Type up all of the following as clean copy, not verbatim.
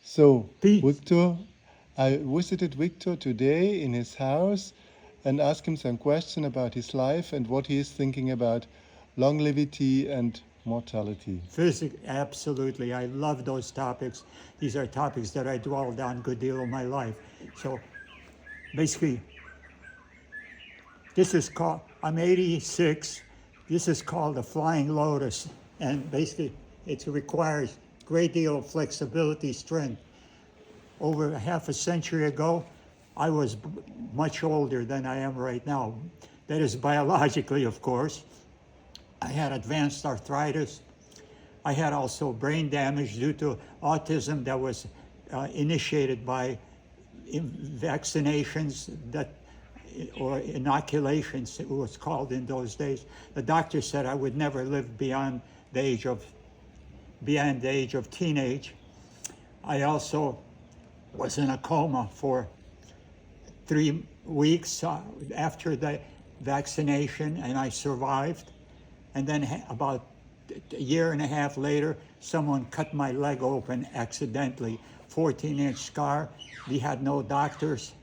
So, Peace. Viktor, I visited Viktor today in his house and asked him some question about his life and what he is thinking about longevity and mortality. Absolutely. I love those topics. These are topics that I dwelled on a good deal of my life. So basically, this is called, I'm 86. This is called a flying lotus. And basically, it requires a great deal of flexibility, strength. Over half a century ago, I was much older than I am right now. That is biologically, of course. I had advanced arthritis. I had also brain damage due to autism that was initiated by vaccinations that or inoculations, it was called in those days. The doctor said I would never live beyond the age of teenage. I also was in a coma for 3 weeks after the vaccination, and I survived. And then about a year and a half later, someone cut my leg open accidentally, 14-inch scar. We had no doctors.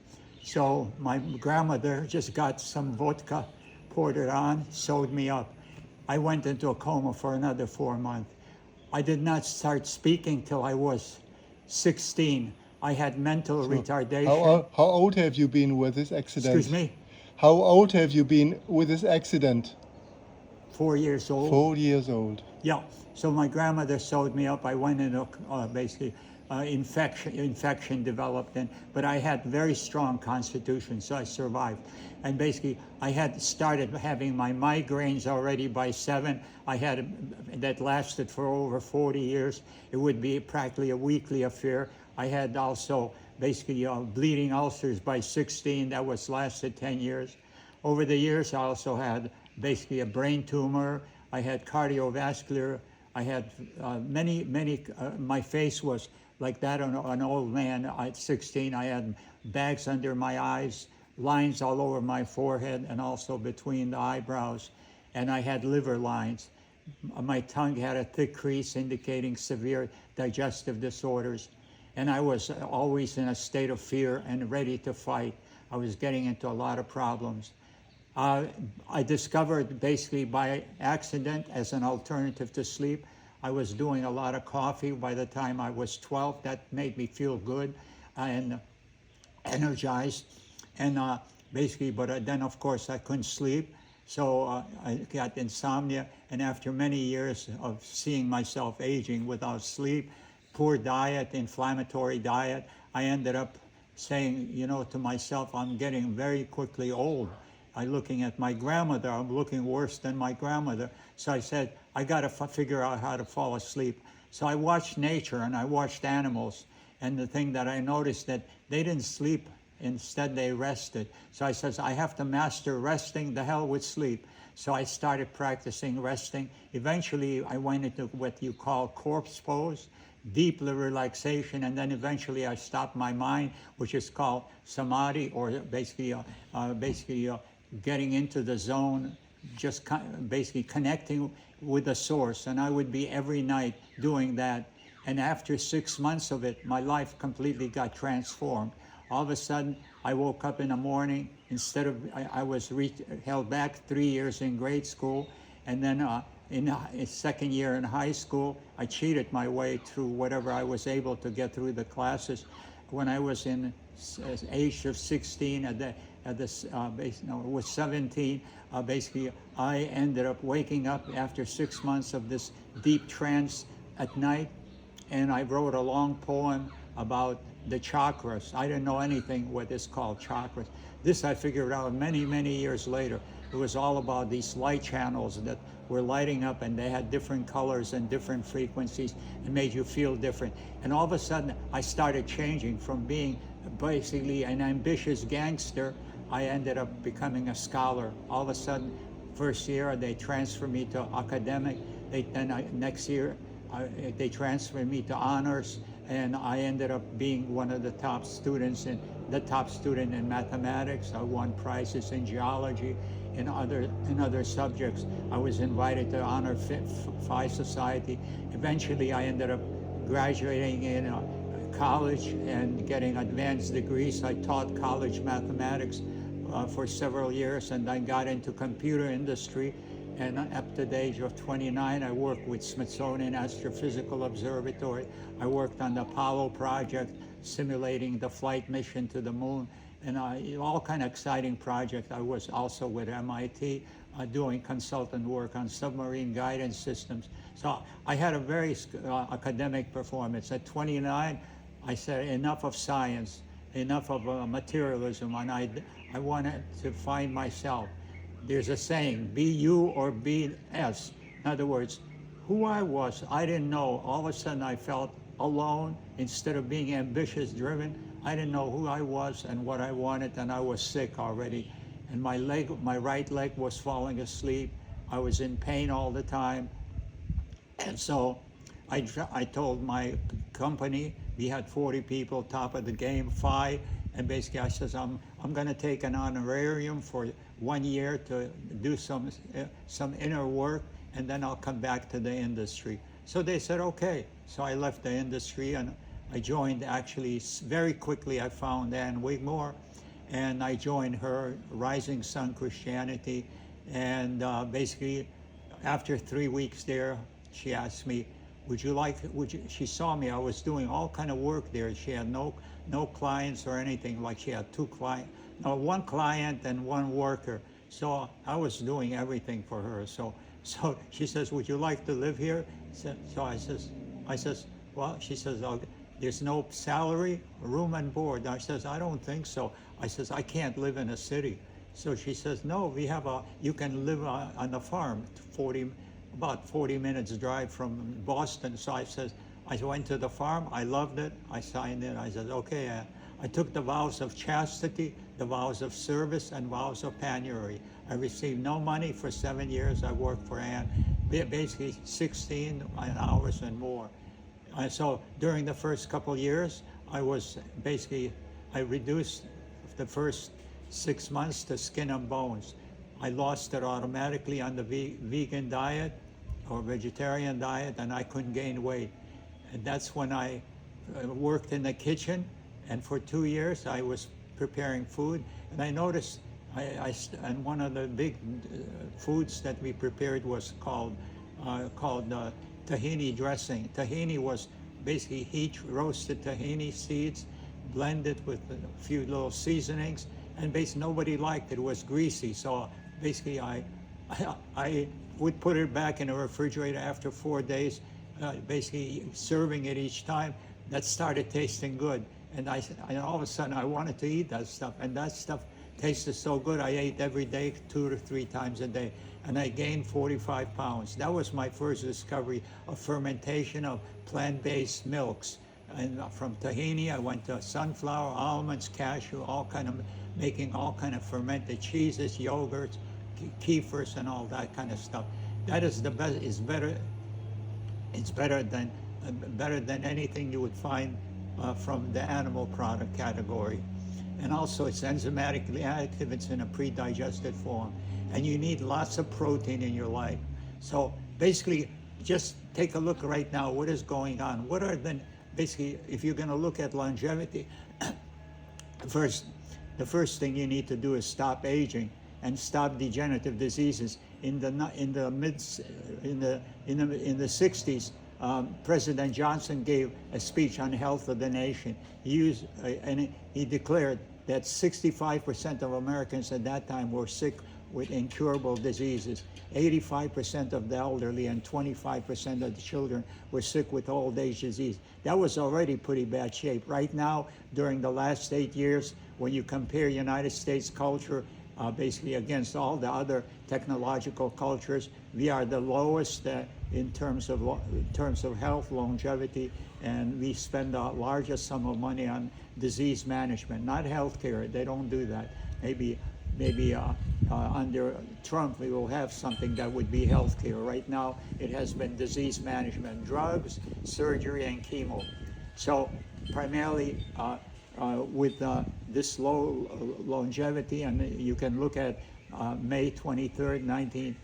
So my grandmother just got some vodka, poured it on, sewed me up. I went into a coma for another 4 months. I did not start speaking till I was 16. I had mental retardation. How old have you been with this Excuse accident? me, How old have you been with this accident? 4 years old. 4 years old. Yeah. So my grandmother sewed me up. I went into basically infection developed, but I had very strong constitution, so I survived. And basically, I had started having my migraines already by 7. I had that lasted for over 40 years. It would be practically a weekly affair. I had also basically bleeding ulcers by 16. That was lasted 10 years. Over the years, I also had basically a brain tumor. I had cardiovascular. I had many, my face was like that of an old man. At 16, I had bags under my eyes, lines all over my forehead, and also between the eyebrows. And I had liver lines. My tongue had a thick crease indicating severe digestive disorders. And I was always in a state of fear and ready to fight. I was getting into a lot of problems. I discovered basically by accident as an alternative to sleep. I was doing a lot of coffee by the time I was 12. That made me feel good and energized. And basically, but then of course I couldn't sleep. So I got insomnia. And after many years of seeing myself aging without sleep, poor diet, inflammatory diet, I ended up saying, to myself, I'm getting very quickly old. I'm looking at my grandmother, I'm looking worse than my grandmother. So I said, I got to figure out how to fall asleep. So I watched nature and I watched animals. And the thing that I noticed that they didn't sleep, instead they rested. So I said, I have to master resting, the hell with sleep. So I started practicing resting. Eventually I went into what you call corpse pose, deep relaxation, and then eventually I stopped my mind, which is called samadhi, or basically getting into the zone, just basically connecting with the source. And I would be every night doing that. And after 6 months of it, my life completely got transformed. All of a sudden, I woke up in the morning. Instead of, I was held back 3 years in grade school, and then in second year in high school, I cheated my way through whatever I was able to get through the classes. When I was in age of 16, was 17, basically I ended up waking up after 6 months of this deep trance at night, and I wrote a long poem about the chakras. I didn't know anything what is called chakras. This I figured out many, many years later. It was all about these light channels that were lighting up, and they had different colors and different frequencies and made you feel different. And all of a sudden, I started changing from being basically an ambitious gangster. I ended up becoming a scholar. All of a sudden, first year, they transferred me to academic. Next year, they transferred me to honors, and I ended up being one of the top students the top student in mathematics. I won prizes in geology, in other subjects. I was invited to Honor Phi Society. Eventually, I ended up graduating in college and getting advanced degrees. I taught college mathematics for several years, and I got into computer industry. And up to the age of 29, I worked with Smithsonian Astrophysical Observatory. I worked on the Apollo project, simulating the flight mission to the moon, and all kind of exciting projects. I was also with MIT doing consultant work on submarine guidance systems. So I had a very academic performance. At 29, I said, enough of science, enough of materialism, and I wanted to find myself. There's a saying, be you or be S. In other words, who I was, I didn't know. All of a sudden I felt alone. Instead of being ambitious, driven, I didn't know who I was and what I wanted, and I was sick already. And my right leg was falling asleep. I was in pain all the time. And so I told my company, we had 40 people, top of the game, FI, and basically I says, I'm going to take an honorarium for 1 year to do some inner work, and then I'll come back to the industry. So they said, okay. So I left the industry and I joined, actually, very quickly I found Ann Wigmore, and I joined her Rising Sun Christianity. And basically, after 3 weeks there, she asked me, she saw me, I was doing all kind of work there. She had no clients or anything, like she had one client and one worker. So I was doing everything for her. So she says, would you like to live here? So I says, well, she says, there's no salary, room and board. I says, I don't think so. I says, I can't live in a city. So she says, no, you can live on a farm, about 40 minutes drive from Boston. So I went to the farm, I loved it, I signed it, I said, okay. I took the vows of chastity, the vows of service, and vows of penury. I received no money for 7 years. I worked for Ann, basically 16 hours and more. So during the first couple of years, I reduced the first 6 months to skin and bones. I lost it automatically on the vegan diet or vegetarian diet, and I couldn't gain weight. And that's when I worked in the kitchen, and for 2 years I was preparing food. And I noticed, and one of the big foods that we prepared was called tahini dressing. Tahini was basically heat roasted tahini seeds, blended with a few little seasonings, and basically nobody liked it. It was greasy, so basically I would put it back in the refrigerator after 4 days, basically serving it each time. That started tasting good, and all of a sudden I wanted to eat that stuff, and that stuff tasted so good. I ate every day, 2 to 3 times a day, and I gained 45 pounds. That was my first discovery of fermentation of plant-based milks. And from tahini, I went to sunflower, almonds, cashew, making all kind of fermented cheeses, yogurts, kefirs, and all that kind of stuff. That is the best. It's better than anything you would find from the animal product category. And also, it's enzymatically active. It's in a pre-digested form, and you need lots of protein in your life. So basically, just take a look right now. What is going on? What are basically, if you're going to look at longevity, the first thing you need to do is stop aging and stop degenerative diseases. In the 60s, President Johnson gave a speech on health of the nation. He declared that 65% of Americans at that time were sick with incurable diseases. 85% of the elderly and 25% of the children were sick with old age disease. That was already pretty bad shape. Right now, during the last 8 years, when you compare United States culture basically against all the other technological cultures, we are the lowest in terms of health, longevity, and we spend the largest sum of money on disease management, not healthcare. They don't do that. Maybe under Trump we will have something that would be healthcare. Right now it has been disease management, drugs, surgery, and chemo. So primarily with this low longevity, and you can look at May 23rd,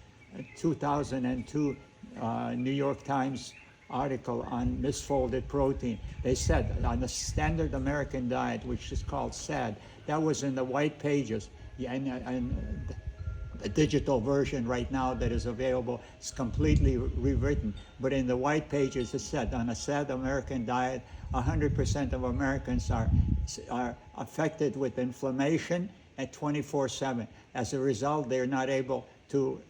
2002, New York Times article on misfolded protein. They said on the standard American diet, which is called SAD, that was in the white pages, and the digital version right now that is available is completely rewritten. But in the white pages, it said on a SAD American diet, 100% of Americans are affected with inflammation at 24/7. As a result, they're not able to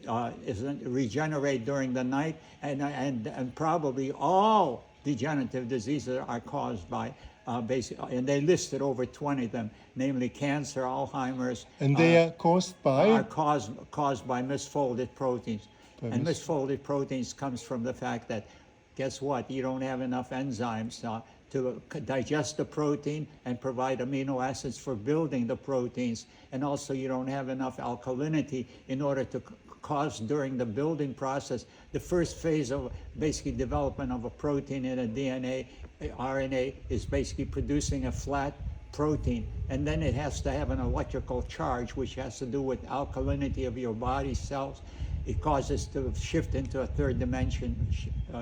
regenerate during the night, and probably all degenerative diseases are caused by and they listed over 20 of them, namely cancer, Alzheimer's. And they are caused by? Are caused by misfolded proteins. And misfolded proteins comes from the fact that, guess what? You don't have enough enzymes to digest the protein and provide amino acids for building the proteins. And also you don't have enough alkalinity in order to cause during the building process. The first phase of basically development of a protein in a DNA, RNA, is basically producing a flat protein, and then it has to have an electrical charge, which has to do with alkalinity of your body cells. It causes to shift into a third dimension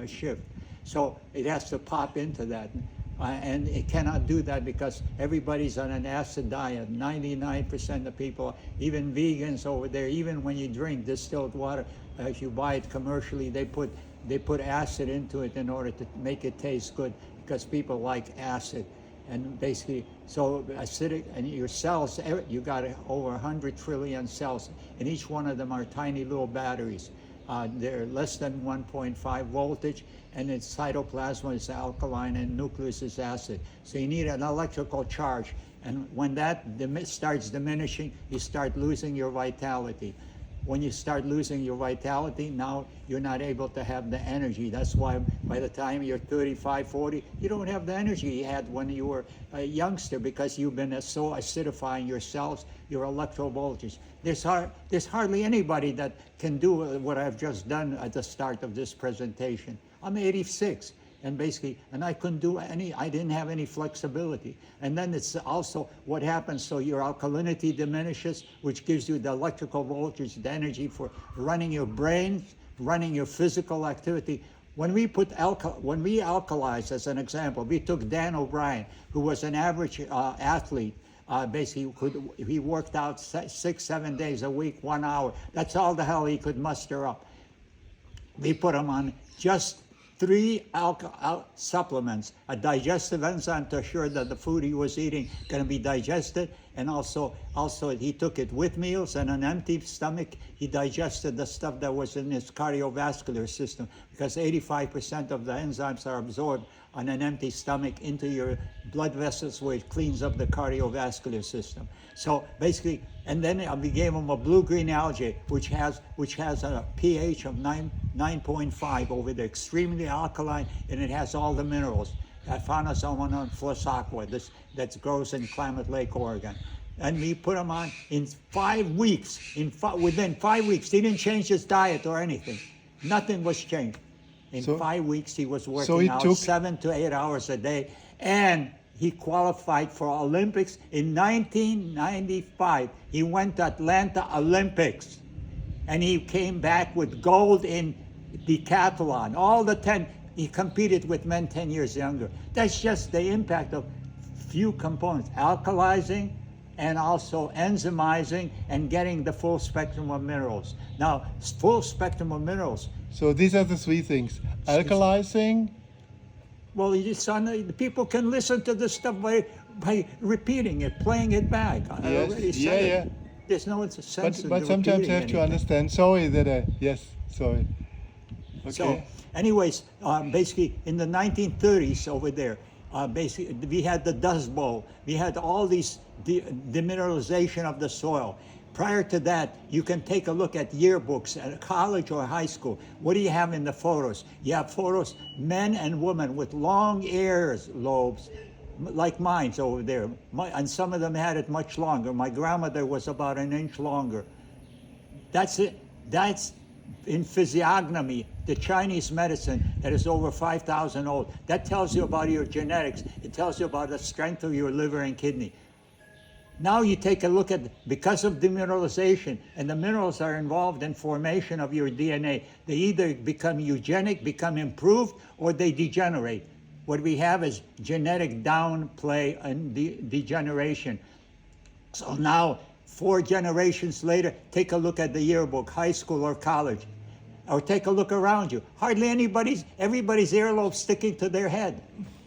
shift. So it has to pop into that. And it cannot do that because everybody's on an acid diet. 99% of people, even vegans over there, even when you drink distilled water, if you buy it commercially, they put acid into it in order to make it taste good, because people like acid. And basically, so acidic, and your cells, you got over 100 trillion cells, and each one of them are tiny little batteries. They're less than 1.5 voltage, and its cytoplasm is alkaline and nucleus is acid. So you need an electrical charge, and when that starts diminishing, you start losing your vitality. When you start losing your vitality, now you're not able to have the energy. That's why by the time you're 35, 40, you don't have the energy you had when you were a youngster, because you've been so acidifying your cells, your electrovoltage. There's hardly anybody that can do what I've just done at the start of this presentation. I'm 86. And I couldn't do I didn't have any flexibility. And then it's also what happens, so your alkalinity diminishes, which gives you the electrical voltage, the energy for running your brain, running your physical activity. When we alkalize, as an example, we took Dan O'Brien, who was an average athlete, he worked out 6-7 days a week, 1 hour. That's all the hell he could muster up. We put him on just 3 supplements: a digestive enzyme to assure that the food he was eating can be digested, and also he took it with meals, and an empty stomach he digested the stuff that was in his cardiovascular system, because 85% of the enzymes are absorbed on an empty stomach into your blood vessels, where it cleans up the cardiovascular system. So basically, and then we gave him a blue-green algae, which has a pH of 9.5 over there, extremely alkaline, and it has all the minerals. I found someone on Flosaqua that grows in Klamath Lake, Oregon. And we put him on in 5 weeks. Within 5 weeks, he didn't change his diet or anything. Nothing was changed. In 5 weeks, he was working out 7 to 8 hours a day, and he qualified for Olympics in 1995. He went to Atlanta Olympics, and he came back with gold in decathlon. All the 10, he competed with men 10 years younger. That's just the impact of few components: alkalizing, and also enzymizing, and getting the full spectrum of minerals. Now, full spectrum of minerals. So these are the 3 things: alkalizing. Well, the people can listen to this stuff by repeating it, playing it back. I already said it. There's no sense But sometimes you have to understand. Sorry that sorry. Okay. So, anyways, basically in the 1930s over there, basically we had the Dust Bowl. We had all these demineralization of the soil. Prior to that, you can take a look at yearbooks at college or high school. What do you have in the photos? You have photos, men and women with long ear lobes, like mine's over there. And some of them had it much longer. My grandmother was about 1 inch longer. That's it. That's in physiognomy, the Chinese medicine that is over 5,000 old. That tells you about your genetics. It tells you about the strength of your liver and kidney. Now you take a look at, because of demineralization, and the minerals are involved in formation of your DNA, they either become eugenic, become improved, or they degenerate. What we have is genetic downplay and degeneration. So now, 4 generations later, take a look at the yearbook, high school or college, or take a look around you. Hardly everybody's earlobe sticking to their head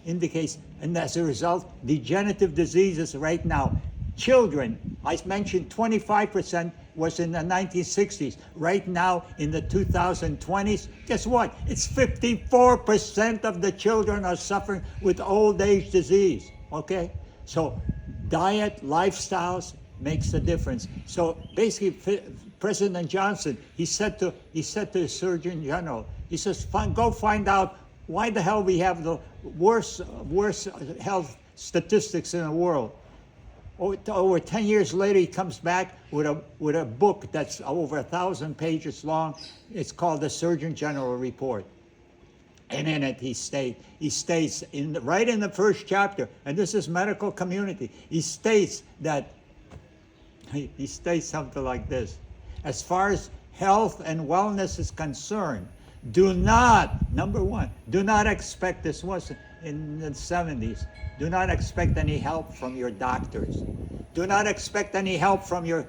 indicates, and as a result, degenerative diseases right now. Children, I mentioned 25% was in the 1960s. Right now, in the 2020s, guess what? It's 54% of the children are suffering with old age disease, okay? So diet, lifestyles makes a difference. So basically, President Johnson, he said to the Surgeon General, he says, go find out why the hell we have the worst health statistics in the world. Over 10 years later, he comes back with a book that's over 1,000 pages long. It's called the Surgeon General Report. And in it, he states right in the first chapter, and this is medical community, he states something like this: as far as health and wellness is concerned, number one, do not expect, this was in the 70s, do not expect any help from your doctors. Do not expect any help from your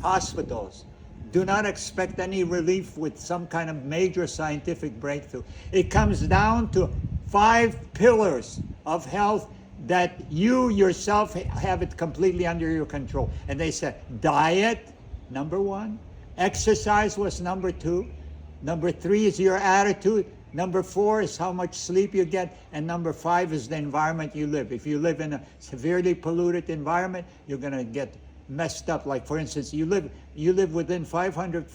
hospitals. Do not expect any relief with some kind of major scientific breakthrough. It comes down to 5 pillars of health that you yourself have it completely under your control. And they said diet, number 1. Exercise was number 2. Number 3 is your attitude. Number 4 is how much sleep you get. And number 5 is the environment you live. If you live in a severely polluted environment, you're going to get messed up. Like, for instance, you live within 500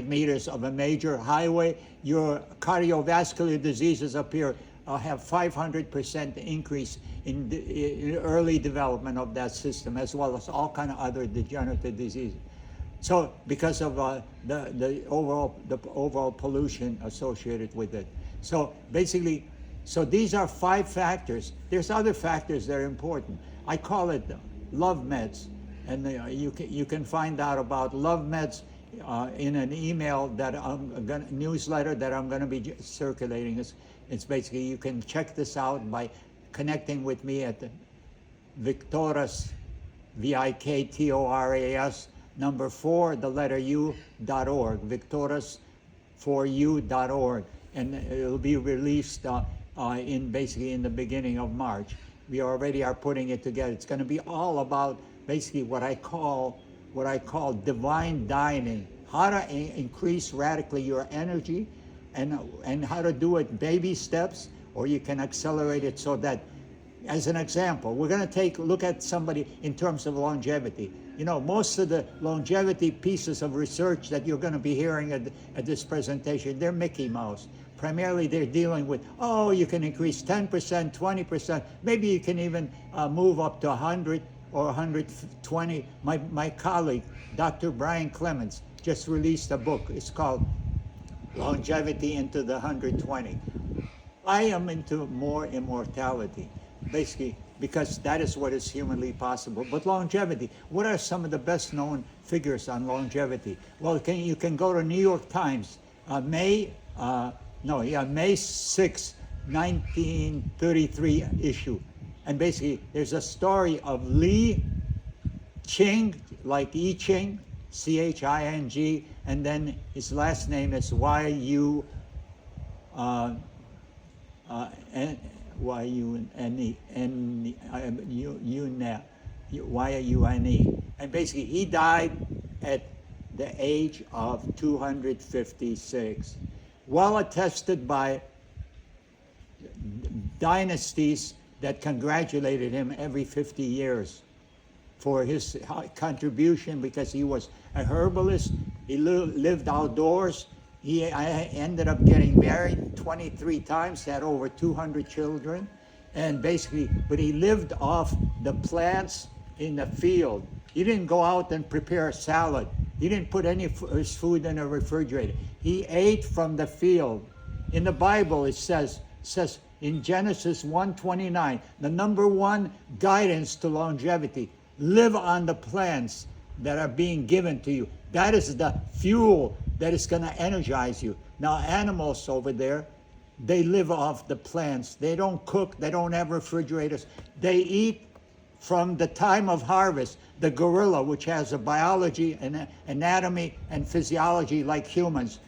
meters of a major highway, your cardiovascular diseases appear have 500% increase in early development of that system, as well as all kind of other degenerative diseases. So because of the overall pollution associated with it. So basically, these are 5 factors. There's other factors that are important. I call it love meds, and you can find out about love meds in an email that newsletter that I'm going to be circulating. It's basically, you can check this out by connecting with me at the Viktoras, Viktoras, number 4, the letter U.org, victoras4u.org, and it'll be released in the beginning of March. We already are putting it together. It's going to be all about basically what I call divine dining, how to increase radically your energy, and how to do it baby steps, or you can accelerate it so that, as an example, we're going to look at somebody in terms of longevity. You know, most of the longevity pieces of research that you're going to be hearing at this presentation, they're Mickey Mouse. Primarily, they're dealing with, you can increase 10%, 20%, maybe you can even move up to 100 or 120. My colleague, Dr. Brian Clements, just released a book. It's called Longevity into the 120. I am into more immortality, basically, because that is what is humanly possible. But longevity, what are some of the best known figures on longevity? Well, you can go to New York Times, May 6, 1933 issue. And basically, there's a story of Li Ching, like I Ching, Ching, and then his last name is Yune. And basically, he died at the age of 256. Well attested by dynasties that congratulated him every 50 years for his contribution, because he was a herbalist. He lived outdoors. He ended up getting married 23 times, had over 200 children, and basically, but he lived off the plants in the field. He didn't go out and prepare a salad. He didn't put any his food in a refrigerator. He ate from the field. In the Bible, it says in Genesis 1:29, the number one guidance to longevity. Live on the plants that are being given to you. That is the fuel that is going to energize you. Now, animals over there, they live off the plants. They don't cook. They don't have refrigerators. They eat from the time of harvest. The gorilla, which has a biology and anatomy and physiology like humans,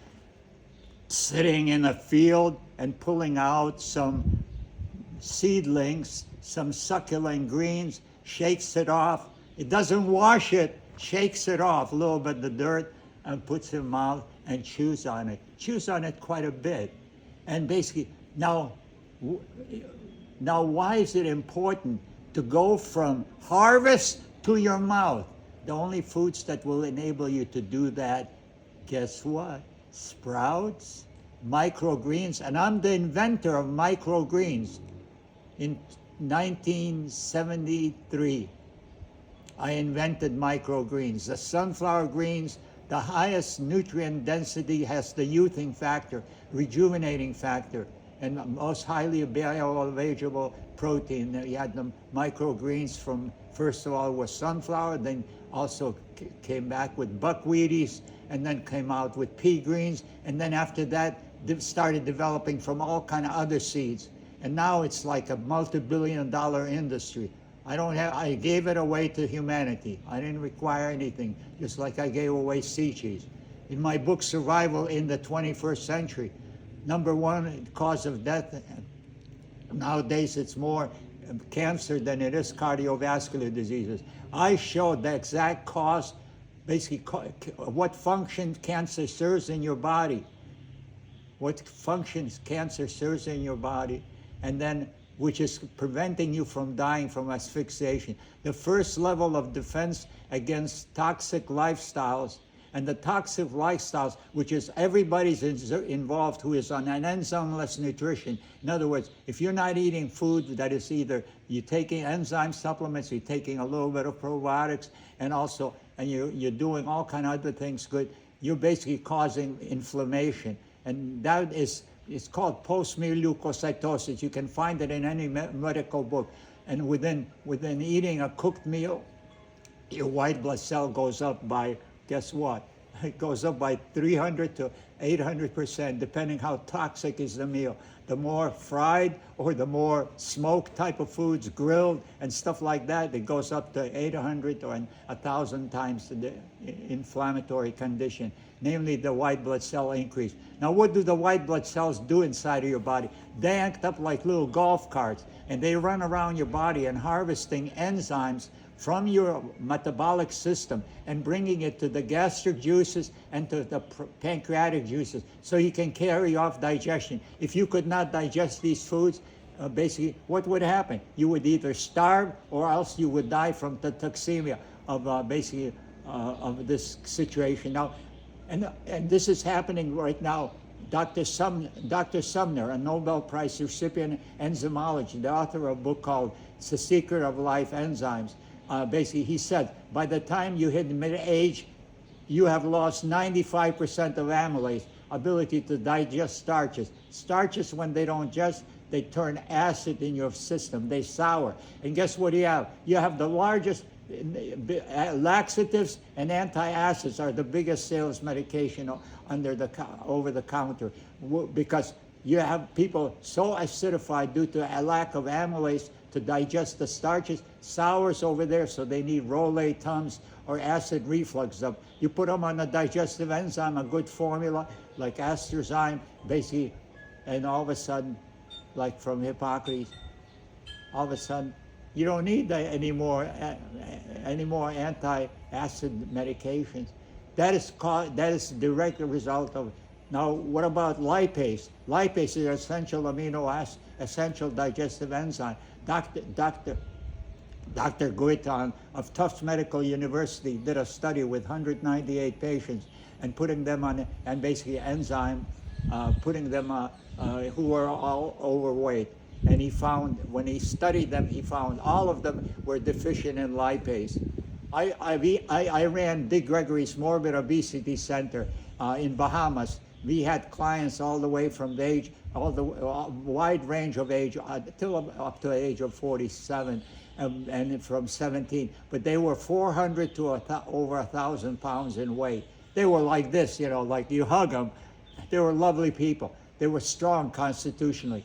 sitting in a field and pulling out some seedlings, some succulent greens, shakes it off. It doesn't wash it, shakes it off, a little bit of the dirt, and puts it in mouth and chews on it. Chews on it quite a bit. And basically, now why is it important to go from harvest to your mouth? The only foods that will enable you to do that, guess what? Sprouts, microgreens, and I'm the inventor of microgreens. In 1973, I invented microgreens. The sunflower greens, the highest nutrient density, has the youthing factor, rejuvenating factor, and most highly bioavailable protein. You had the microgreens from, first of all, was sunflower, then also came back with buckwheaties, and then came out with pea greens, and then after that started developing from all kind of other seeds. And now it's like a multi-billion-dollar industry. I gave it away to humanity. I didn't require anything, just like I gave away sea cheese. In my book, Survival in the 21st Century, number one cause of death, nowadays it's more cancer than it is cardiovascular diseases. I showed the exact cause, basically what function cancer serves in your body, what functions cancer serves in your body, and then which is preventing you from dying from asphyxiation. The first level of defense against toxic lifestyles, and the toxic lifestyles, which is everybody's involved who is on an enzymeless nutrition. In other words, if you're not eating food that is either you're taking enzyme supplements, you're taking a little bit of probiotics, and you're doing all kind of other things good, you're basically causing inflammation. And that is, it's called post-meal leukocytosis. You can find it in any medical book. And within eating a cooked meal, your white blood cell goes up by, guess what? It goes up by 300 to 800%, depending how toxic is the meal. The more fried or the more smoked type of foods, grilled and stuff like that, it goes up to 800 or 1,000 times the inflammatory condition, namely the white blood cell increase. Now, what do the white blood cells do inside of your body? They act up like little golf carts, and they run around your body and harvesting enzymes from your metabolic system and bringing it to the gastric juices and to the pancreatic juices so you can carry off digestion. If you could not digest these foods, basically what would happen? You would either starve or else you would die from the toxemia of of this situation. Now, and this is happening right now. Dr. Sumner, a Nobel Prize recipient in enzymology, the author of a book called It's the Secret of Life Enzymes, basically he said, by the time you hit mid-age, you have lost 95% of amylase, ability to digest starches. Starches, when they don't digest, they turn acid in your system, they sour. And guess what you have? You have the largest, laxatives and antacids are the biggest sales medication over the counter, because you have people so acidified due to a lack of amylase to digest the starches, sours over there, so they need Rolay Tums or acid reflux. You put them on a digestive enzyme, a good formula like Astrozyme, basically, and all of a sudden, like from Hippocrates, all of a sudden, you don't need any more anti-acid medications. That is a direct result of. Now, what about lipase? Lipase is an essential amino acid, essential digestive enzyme. Dr. Guiton of Tufts Medical University did a study with 198 patients and putting them on, and basically enzyme, putting them who were all overweight. And he found, when he studied them, he found all of them were deficient in lipase. I ran Dick Gregory's Morbid Obesity Center in Bahamas. We had clients all the way from the age all the wide range of age till up to the age of 47, and from 17. But they were 400 to over 1,000 pounds in weight. They were like this, you know, like you hug them. They were lovely people. They were strong constitutionally.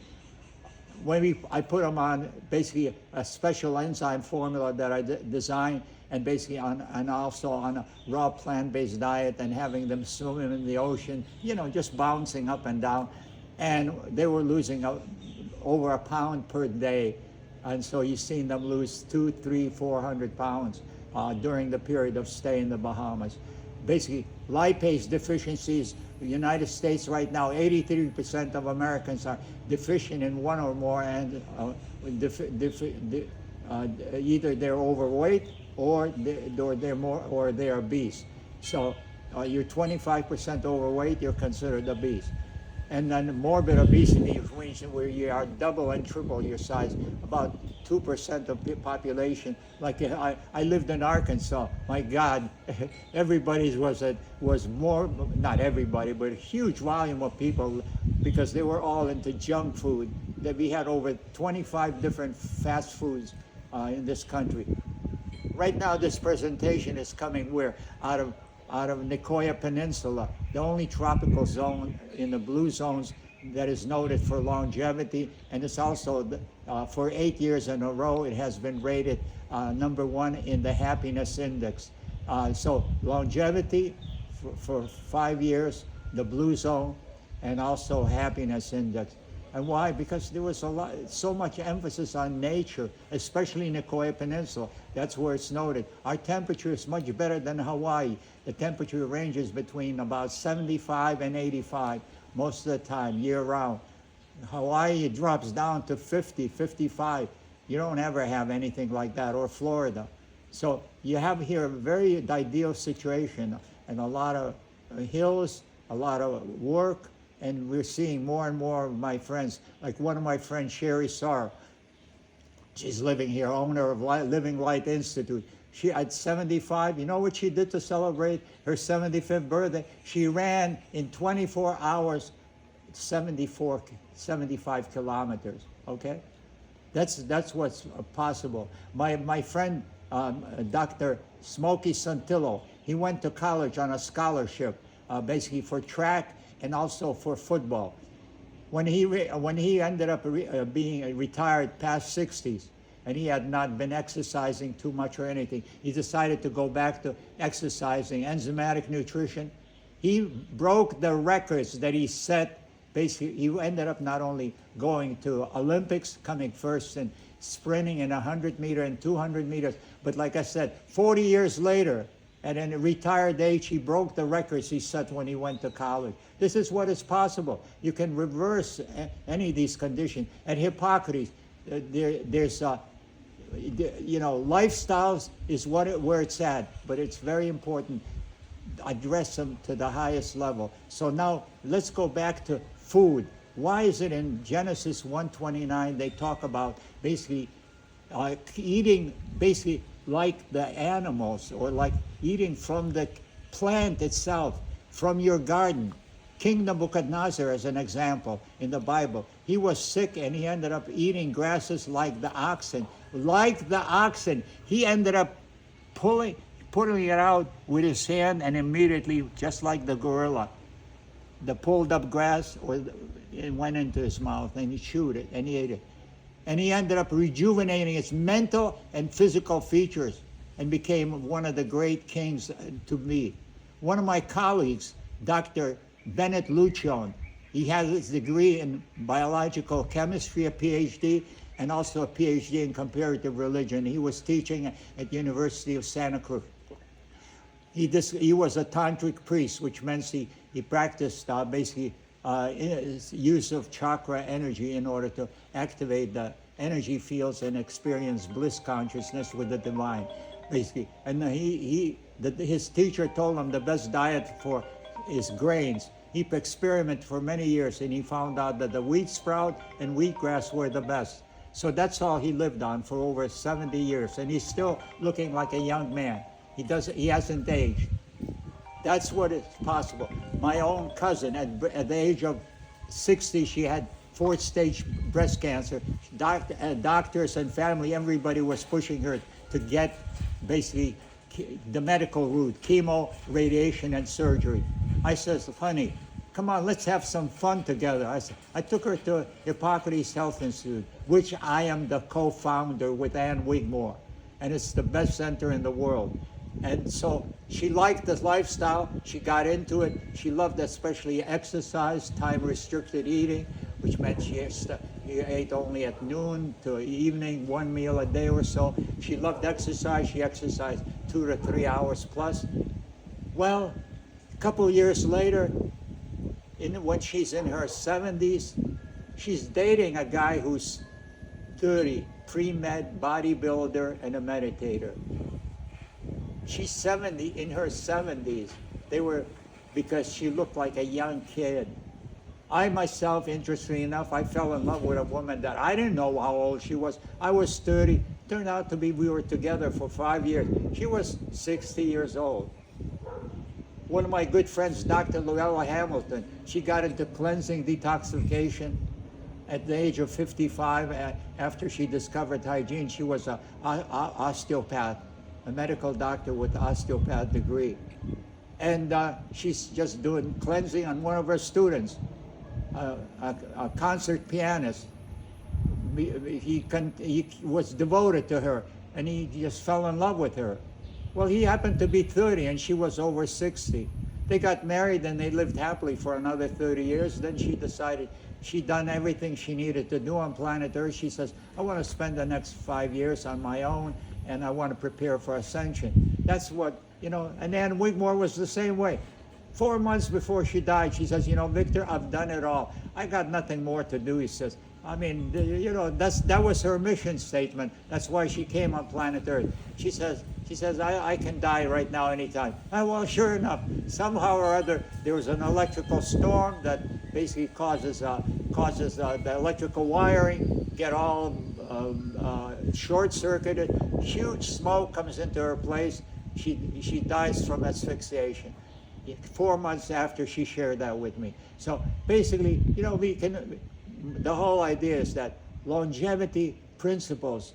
I put them on basically a special enzyme formula that I designed, and basically and also on a raw plant-based diet, and having them swim in the ocean, you know, just bouncing up and down. And they were losing over a pound per day. And so you've seen them lose 200, 300, 400 pounds during the period of stay in the Bahamas. Basically, lipase deficiencies. The United States right now, 83% of Americans are deficient in one or more, and either they're overweight or they're obese. So you're 25% overweight, you're considered obese. And then morbid obesity is where you are double and triple your size, about 2% of the population. Like I lived in Arkansas. My God, everybody's was more, not everybody, but a huge volume of people, because they were all into junk food. That we had over 25 different fast foods in this country. Right now, this presentation is coming out of Nicoya Peninsula, the only tropical zone in the blue zones that is noted for longevity, and it's also for 8 years in a row it has been rated #1 in the happiness index. So longevity for 5 years, the blue zone, and also happiness index. And why? Because there was so much emphasis on nature, especially in the Nicoya Peninsula. That's where it's noted. Our temperature is much better than Hawaii. The temperature ranges between about 75 and 85 most of the time, year round. Hawaii drops down to 50, 55. You don't ever have anything like that, or Florida. So you have here a very ideal situation, and a lot of hills, a lot of work, and we're seeing more and more of my friends, like one of my friends, Sherry Sarr. She's living here, owner of Living Light Institute. She, at 75, you know what she did to celebrate her 75th birthday? She ran in 24 hours, 75 kilometers, okay? That's what's possible. My friend, Dr. Smokey Santillo, he went to college on a scholarship, basically for track and also for football. When he ended up being retired past 60s, and he had not been exercising too much or anything, he decided to go back to exercising, enzymatic nutrition. He broke the records that he set. Basically, he ended up not only going to Olympics, coming first in sprinting in 100 meter and 200 meters, but like I said, 40 years later, at a retired age, he broke the records he set when he went to college. This is what is possible. You can reverse any of these conditions. At Hippocrates, there's you know, lifestyles is where it's at, but it's very important. Address them to the highest level. So now let's go back to food. Why is it in Genesis 1:29 they talk about basically eating basically like the animals, or like eating from the plant itself, from your garden? King Nebuchadnezzar, as an example, in the Bible, he was sick and he ended up eating grasses like the oxen. Like the oxen, he ended up pulling it out with his hand, and immediately, just like the gorilla, the pulled up grass it went into his mouth, and he chewed it and he ate it. And he ended up rejuvenating his mental and physical features and became one of the great kings to me. One of my colleagues, Dr. Bennett Lucion, he has his degree in biological chemistry, a PhD, and also a PhD in comparative religion. He was teaching at University of Santa Cruz. He was a tantric priest, which means he practiced basically use of chakra energy in order to activate the energy fields and experience bliss consciousness with the divine, basically. And his teacher told him the best diet for is grains. He experimented for many years, and he found out that the wheat sprout and wheatgrass were the best. So that's all he lived on for over 70 years, and he's still looking like a young man. He hasn't aged. That's what is possible. My own cousin, at the age of 60, she had fourth stage breast cancer. Doctors and family, everybody was pushing her to get basically the medical route, chemo, radiation, and surgery. I says, honey, come on, let's have some fun together. I took her to Hippocrates Health Institute, which I am the co-founder with Ann Wigmore, and it's the best center in the world. And so she liked the lifestyle, she got into it, she loved especially exercise, time-restricted eating, which meant she ate only at noon to evening, one meal a day or so. She loved exercise, she exercised 2 to 3 hours plus. Well, a couple years later, when she's in her 70s, she's dating a guy who's 30, pre-med, bodybuilder, and a meditator. She's 70, in her 70s. Because she looked like a young kid. I myself, interestingly enough, I fell in love with a woman that I didn't know how old she was. I was 30. Turned out to be, we were together for 5 years. She was 60 years old. One of my good friends, Dr. Luella Hamilton, she got into cleansing detoxification at the age of 55. After she discovered hygiene, she was an osteopath, a medical doctor with an osteopath degree. And she's just doing cleansing on one of her students, a concert pianist. He was devoted to her, and he just fell in love with her. Well, he happened to be 30, and she was over 60. They got married, and they lived happily for another 30 years. Then she decided she'd done everything she needed to do on planet Earth. She says, I want to spend the next 5 years on my own, and I want to prepare for ascension. That's what, and Ann Wigmore was the same way. 4 months before she died, she says, Victor, I've done it all. I got nothing more to do, he says. I mean, that was her mission statement. That's why she came on planet Earth. She says, I can die right now anytime. Well, sure enough, somehow or other, there was an electrical storm that basically causes the electrical wiring get all short-circuited. Huge smoke comes into her place. She dies from asphyxiation 4 months after she shared that with me. So basically, the whole idea is that longevity principles.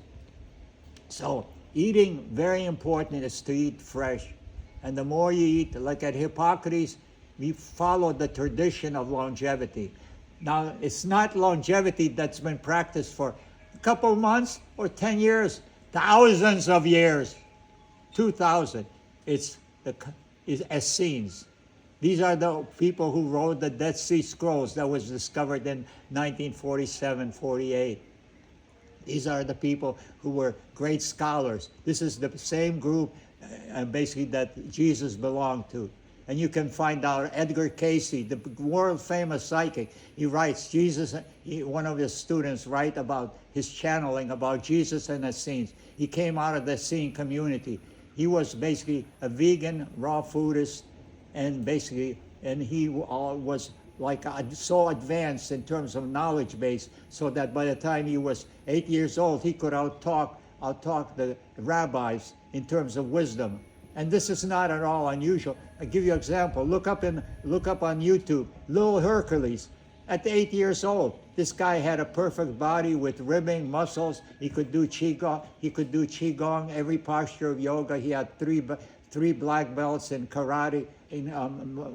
So eating, very important, is to eat fresh. And the more you eat, like at Hippocrates, we follow the tradition of longevity. Now, it's not longevity that's been practiced for a couple months or 10 years, thousands of years, 2,000. It's Essenes. These are the people who wrote the Dead Sea Scrolls that was discovered in 1947, 48. These are the people who were great scholars. This is the same group basically that Jesus belonged to. And you can find out Edgar Cayce, the world famous psychic, he writes one of his students write about his channeling about Jesus and Essenes. He came out of the Essene community. He was basically a vegan, raw foodist, and he was like so advanced in terms of knowledge base, so that by the time he was 8 years old, he could outtalk the rabbis in terms of wisdom. And this is not at all unusual. I'll give you an example. Look up on YouTube, Little Hercules. At 8 years old, this guy had a perfect body with ribbing, muscles. He could do qigong. Every posture of yoga. He had three black belts in karate, in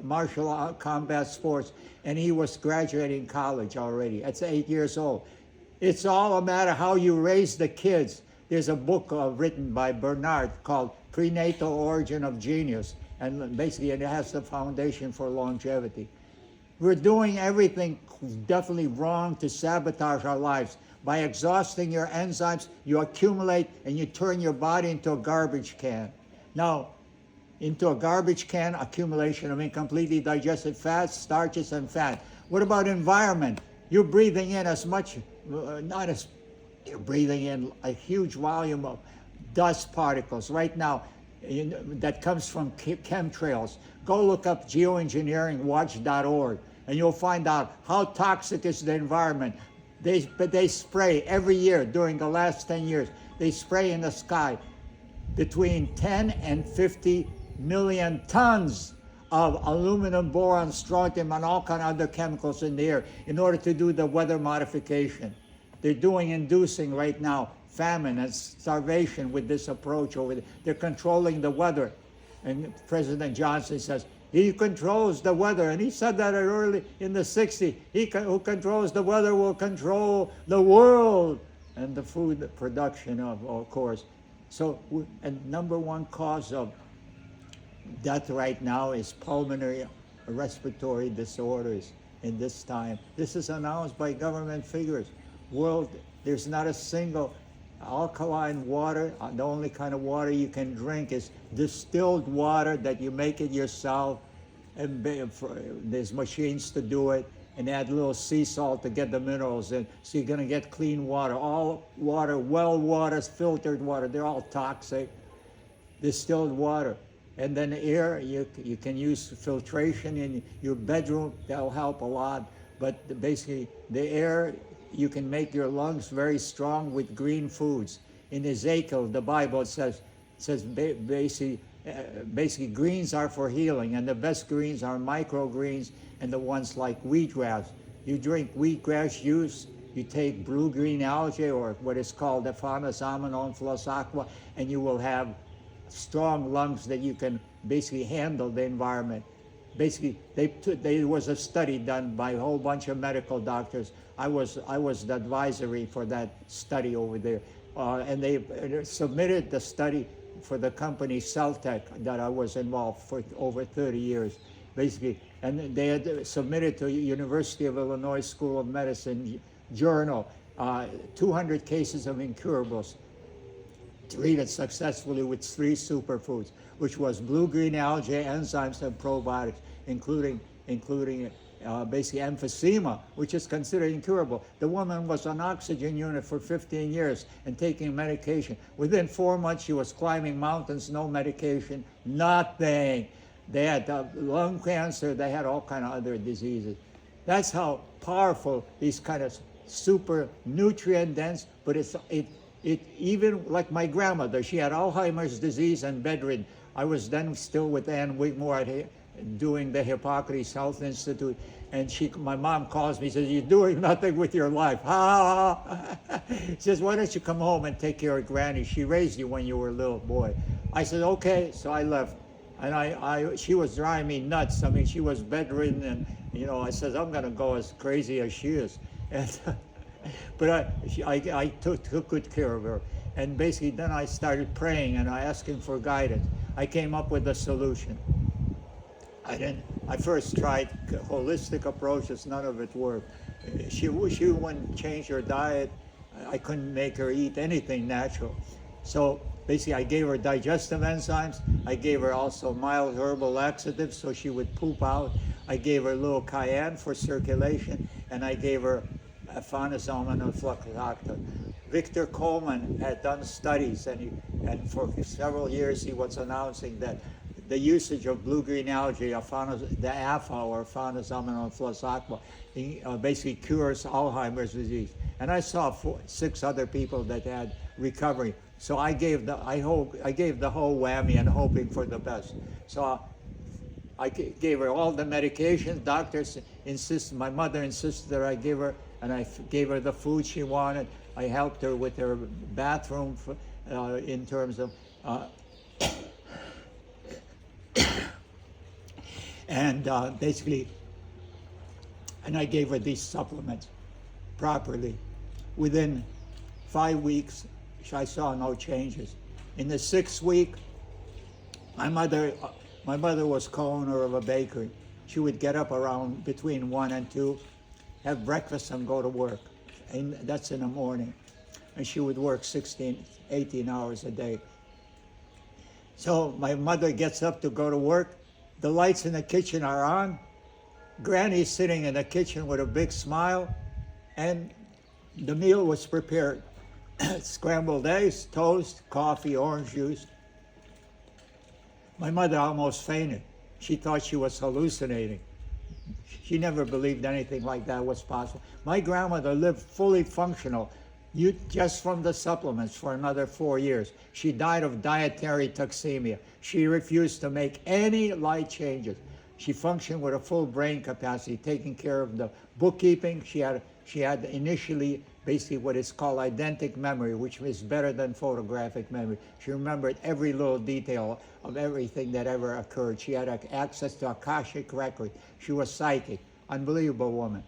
martial combat sports, and he was graduating college already at 8 years old. It's all a matter how you raise the kids. There's a book written by Bernard called Prenatal Origin of Genius, and basically it has the foundation for longevity. We're doing everything definitely wrong to sabotage our lives. By exhausting your enzymes, you accumulate and you turn your body into a garbage can. Now, into a garbage can accumulation of incompletely digested fats, starches, and fat. What about environment? You're breathing in you're breathing in a huge volume of dust particles right now that comes from chemtrails. Go look up geoengineeringwatch.org and you'll find out how toxic is the environment. They spray every year during the last 10 years. They spray in the sky between 10 and 50 million tons of aluminum, boron, strontium, and all kind of other chemicals in the air in order to do the weather modification. They're inducing right now famine and starvation with this approach over there. They're controlling the weather. And President Johnson says, he controls the weather. And he said that early in the 60s. Who controls the weather will control the world and the food production of course. So, and number one cause of death right now is pulmonary respiratory disorders in this time. This is announced by government figures. There's not a single alkaline water. The only kind of water you can drink is distilled water that you make it yourself. And there's machines to do it, and add a little sea salt to get the minerals in. So you're going to get clean water. All water, well water, filtered water, they're all toxic. Distilled water. And then air, you can use filtration in your bedroom. That'll help a lot. But basically, the air, you can make your lungs very strong with green foods. In Ezekiel, the Bible says basically greens are for healing, and the best greens are microgreens and the ones like wheatgrass. You drink wheatgrass juice, you take blue-green algae, or what is called the faunus aminon flos aqua, and you will have strong lungs that you can basically handle the environment. Basically, there was a study done by a whole bunch of medical doctors. I was the advisory for that study over there. And they submitted the study for the company Celtec that I was involved for over 30 years, basically. And they had submitted to University of Illinois School of Medicine journal 200 cases of incurables treated successfully with 3 superfoods, which was blue-green algae, enzymes, and probiotics, including basically emphysema, which is considered incurable. The woman was on oxygen unit for 15 years and taking medication. Within 4 months, she was climbing mountains, no medication, nothing. They had lung cancer, they had all kind of other diseases. That's how powerful these kind of super nutrient dense, but it even like my grandmother, she had Alzheimer's disease and bedridden. I was then still with Ann Wigmore doing the Hippocrates Health Institute, and my mom calls me, says, "You're doing nothing with your life." She says, "Why don't you come home and take care of Granny? She raised you when you were a little boy." I said, "Okay," so I left. And she was driving me nuts. I mean, she was bedridden, and I said, "I'm gonna go as crazy as she is." And but I took good care of her. And basically then I started praying and I asked him for guidance. I came up with a solution. I first tried holistic approaches, none of it worked. She wouldn't change her diet. I couldn't make her eat anything natural. So basically I gave her digestive enzymes. I gave her also mild herbal laxatives so she would poop out. I gave her a little cayenne for circulation, and I gave her faunus aminon flos aqua. Viktor Coleman had done studies, and for several years he was announcing that the usage of blue-green algae, the AFA, or faunus aminon flos aqua, basically cures Alzheimer's disease. And I saw 6 other people that had recovery. So I gave the whole whammy and hoping for the best. So I gave her all the medications. Doctors insisted, my mother insisted that I give her, and I gave her the food she wanted. I helped her with her bathroom in terms of, and basically, and I gave her these supplements properly. Within 5 weeks, I saw no changes. In the 6th week, my mother was co-owner of a bakery. She would get up around between 1 and 2, have breakfast and go to work. And that's in the morning. And she would work 16, 18 hours a day. So my mother gets up to go to work. The lights in the kitchen are on. Granny's sitting in the kitchen with a big smile, and the meal was prepared. Scrambled eggs, toast, coffee, orange juice. My mother almost fainted. She thought she was hallucinating. She never believed anything like that was possible. My grandmother lived fully functional just from the supplements for another 4 years. She died of dietary toxemia. She refused to make any light changes. She functioned with a full brain capacity, taking care of the bookkeeping. She had initially basically what is called eidetic memory, which is better than photographic memory. She remembered every little detail of everything that ever occurred. She had access to Akashic record. She was psychic, unbelievable woman.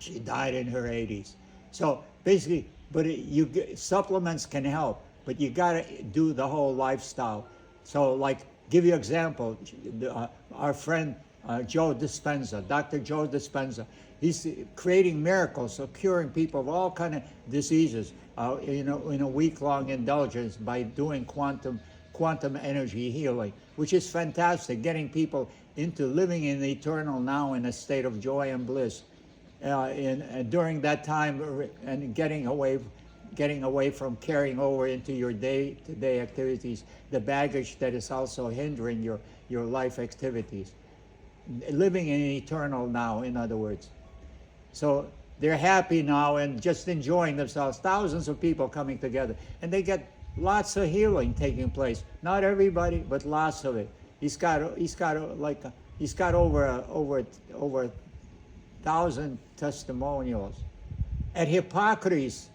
She died in her 80s. So basically, supplements can help, but you got to do the whole lifestyle. So, like, give you an example. Our friend Joe Dispenza, Dr. Joe Dispenza, he's creating miracles of curing people of all kind of diseases in a week-long indulgence by doing quantum energy healing, which is fantastic, getting people into living in the eternal now in a state of joy and bliss. During that time, and getting away from carrying over into your day-to-day activities the baggage that is also hindering your life activities. Living in eternal now, in other words. So they're happy now and just enjoying themselves. Thousands of people coming together, and they get lots of healing taking place. Not everybody, but lots of it. He's got over 1,000 testimonials. At Hippocrates,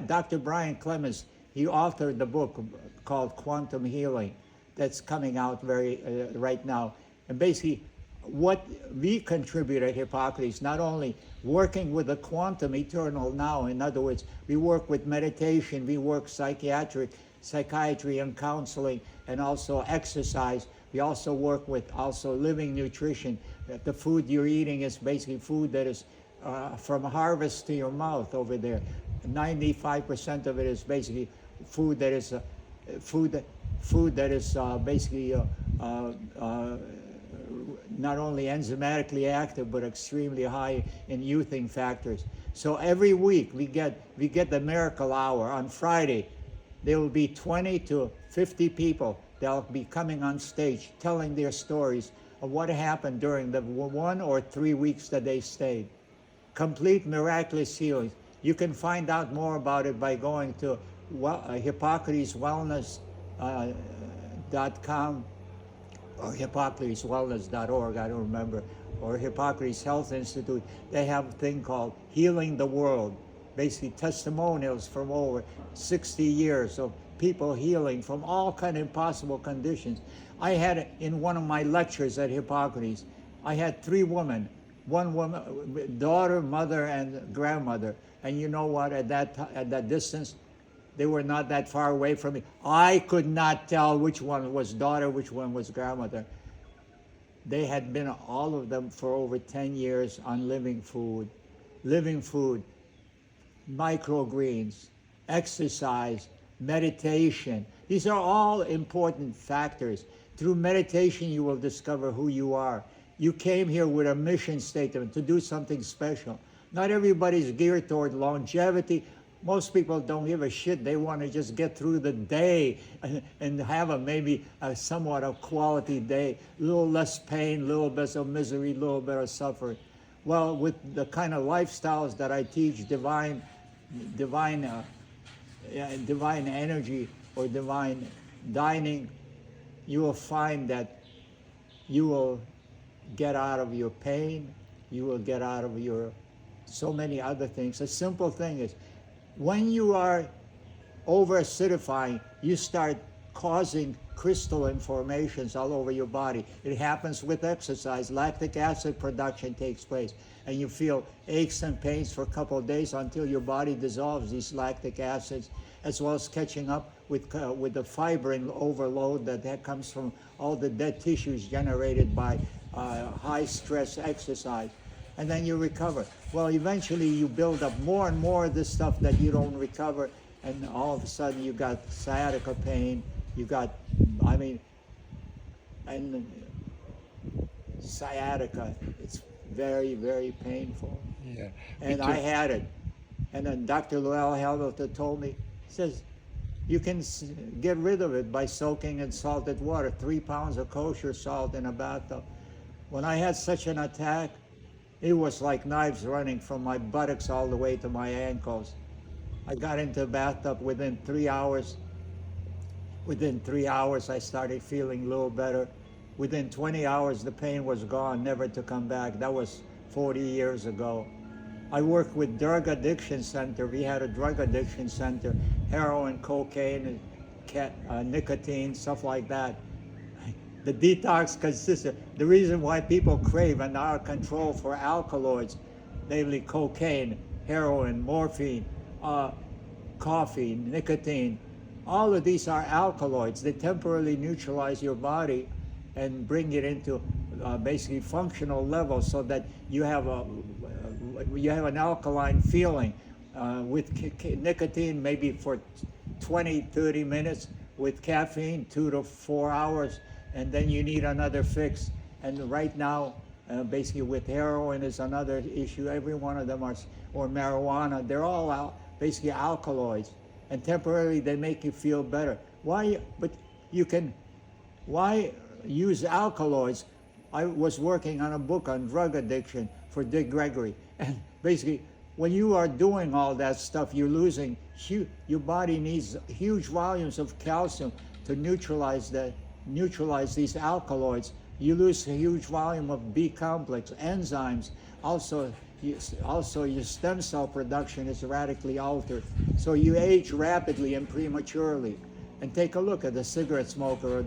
Dr. Brian Clemens, he authored the book called Quantum Healing that's coming out right now. And basically, what we contribute at Hippocrates, not only working with the quantum eternal now, in other words, we work with meditation, we work psychiatry and counseling, and also exercise. We also work with living nutrition. The food you're eating is basically food that is from harvest to your mouth over there. 95% of it is basically food that is basically not only enzymatically active but extremely high in youthing factors. So every week we get the miracle hour. On Friday, there will be 20 to 50 people that'll be coming on stage telling their stories of what happened during the 1 or 3 weeks that they stayed. Complete miraculous healing. You can find out more about it by going to hippocrateswellness.com or hippocrateswellness.org, I don't remember, or Hippocrates Health Institute. They have a thing called Healing the World, basically testimonials from over 60 years of people healing from all kind of impossible conditions. I had, in one of my lectures at Hippocrates, I had 3 women, one woman, daughter, mother, and grandmother. And you know what, at that distance, they were not that far away from me. I could not tell which one was daughter, which one was grandmother. They had been, all of them, for over 10 years on living food, microgreens, exercise, meditation. These are all important factors. Through meditation, you will discover who you are. You came here with a mission statement to do something special. Not everybody's geared toward longevity. Most people don't give a shit. They want to just get through the day and have maybe a somewhat of quality day. A little less pain, a little bit of misery, a little bit of suffering. Well, with the kind of lifestyles that I teach, divine energy or divine dining, you will find that you will get out of your pain. You will get out of your so many other things. A simple thing is, when you are over-acidifying, you start causing crystalline formations all over your body. It happens with exercise. Lactic acid production takes place, and you feel aches and pains for a couple of days until your body dissolves these lactic acids, as well as catching up with the fibrin overload that comes from all the dead tissues generated by high-stress exercise. And then you recover. Well, eventually you build up more and more of this stuff that you don't recover, and all of a sudden you got sciatica pain, you got, and sciatica, it's very, very painful. Yeah. And I had it. And then Dr. Llewellyn Hamilton told me, he says, you can get rid of it by soaking in salted water, 3 pounds of kosher salt in a bathtub. When I had such an attack, it was like knives running from my buttocks all the way to my ankles. I got into the bathtub within 3 hours. Within 3 hours, I started feeling a little better. Within 20 hours, the pain was gone, never to come back. That was 40 years ago. I worked with drug addiction center. We had a drug addiction center, heroin, cocaine, nicotine, stuff like that. The detox consisted, the reason why people crave and are controlled for alkaloids, namely cocaine, heroin, morphine, coffee, nicotine, all of these are alkaloids. They temporarily neutralize your body and bring it into basically functional levels so that you have an alkaline feeling. With nicotine, maybe for 20, 30 minutes. With caffeine, 2 to 4 hours. And then you need another fix. And right now, basically with heroin is another issue. Every one of them or marijuana, they're all basically alkaloids. And temporarily they make you feel better. Why use alkaloids? I was working on a book on drug addiction for Dick Gregory. And basically, when you are doing all that stuff, you're losing, your body needs huge volumes of calcium to neutralize these alkaloids. You lose a huge volume of B complex, enzymes. Also, your stem cell production is radically altered. So you age rapidly and prematurely. And take a look at the cigarette smoker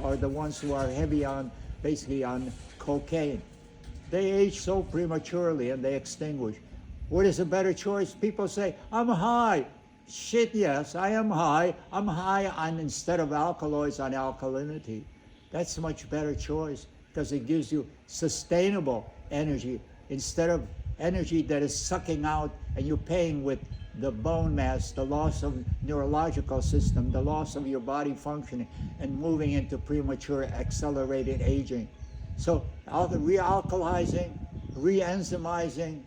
or the ones who are heavy on cocaine. They age so prematurely and they extinguish. What is a better choice? People say, I'm high. Shit, yes, I am high. I'm high on, instead of alkaloids, on alkalinity. That's a much better choice because it gives you sustainable energy instead of energy that is sucking out and you're paying with the bone mass, the loss of neurological system, the loss of your body functioning, and moving into premature accelerated aging. So re-alkalizing, re-enzymizing,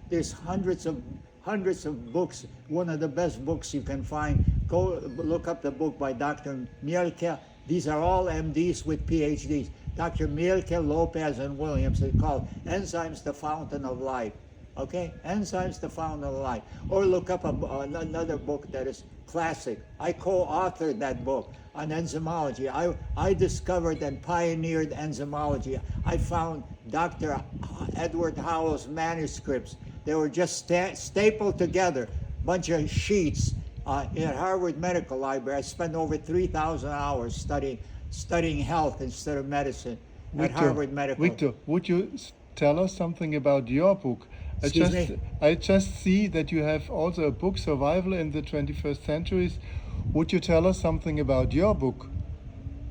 there's hundreds of books. One of the best books you can find, go look up the book by Dr. Mielke. These are all MDs with PhDs. Dr. Mielke, Lopez, and Williams. It's called Enzymes, the Fountain of Life. Okay? Enzymes, the Fountain of Life. Or look up another book that is classic. I co-authored that book on enzymology. I discovered and pioneered enzymology. I found Dr. Edward Howell's manuscripts. They were just stapled together, bunch of sheets at Harvard Medical Library. I spent over 3,000 hours studying health instead of medicine at Harvard Medical. Viktor, would you tell us something about your book? I just see that you have also a book, Survival in the 21st Centuries. Would you tell us something about your book?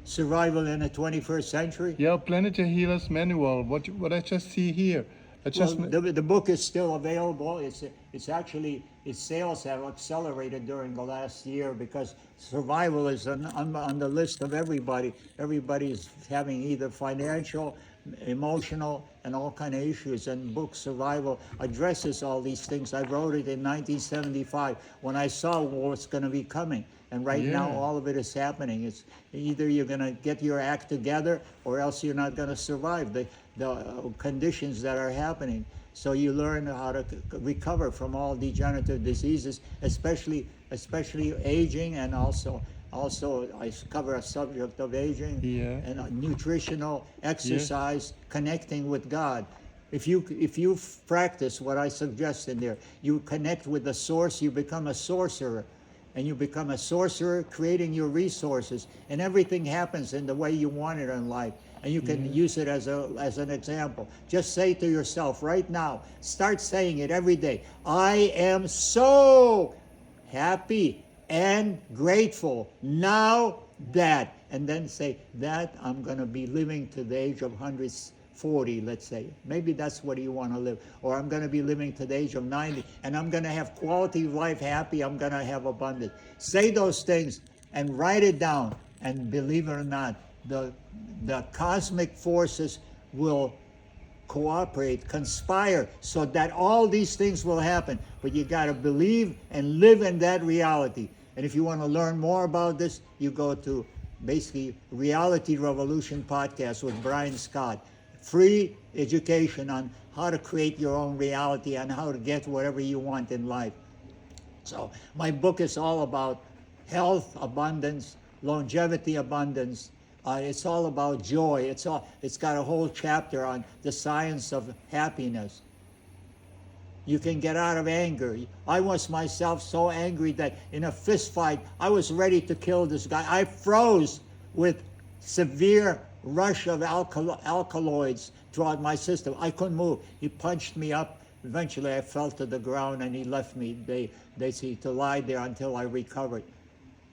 Survival in the 21st Century? Yeah, Planetary Healer's Manual. What I just see here. The book is still available. It's actually, its sales have accelerated during the last year because survival is on the list of everybody. Everybody is having either financial, emotional, and all kind of issues. And book Survival addresses all these things. I wrote it in 1975 when I saw what's going to be coming. And right now, all of it is happening. It's either you're going to get your act together or else you're not going to survive the conditions that are happening. So you learn how to recover from all degenerative diseases, especially aging, and also I cover a subject of aging and nutritional exercise, connecting with God. If you practice what I suggest in there, you connect with the source, you become a sorcerer. And you become a sorcerer, creating your resources, and everything happens in the way you want it in life. And you can use it as an example. Just say to yourself right now, start saying it every day. I am so happy and grateful now that, and then say that I'm going to be living to the age of 140, let's say. Maybe that's what you want to live. Or I'm going to be living to the age of 90, and I'm going to have quality of life, happy, I'm going to have abundance. Say those things and write it down, and believe it or not, the cosmic forces will cooperate, conspire, so that all these things will happen. But you got to believe and live in that reality. And if you want to learn more about this, you go to basically Reality Revolution podcast with Brian Scott. Free education on how to create your own reality and how to get whatever you want in life. So my book is all about health, abundance, longevity, abundance. It's all about joy. It's got a whole chapter on the science of happiness. You can get out of anger. I was myself so angry that in a fist fight, I was ready to kill this guy. I froze with severe rush of alkaloids throughout my system. I couldn't move. He punched me up. Eventually, I fell to the ground, and he left me basically to lie there until I recovered.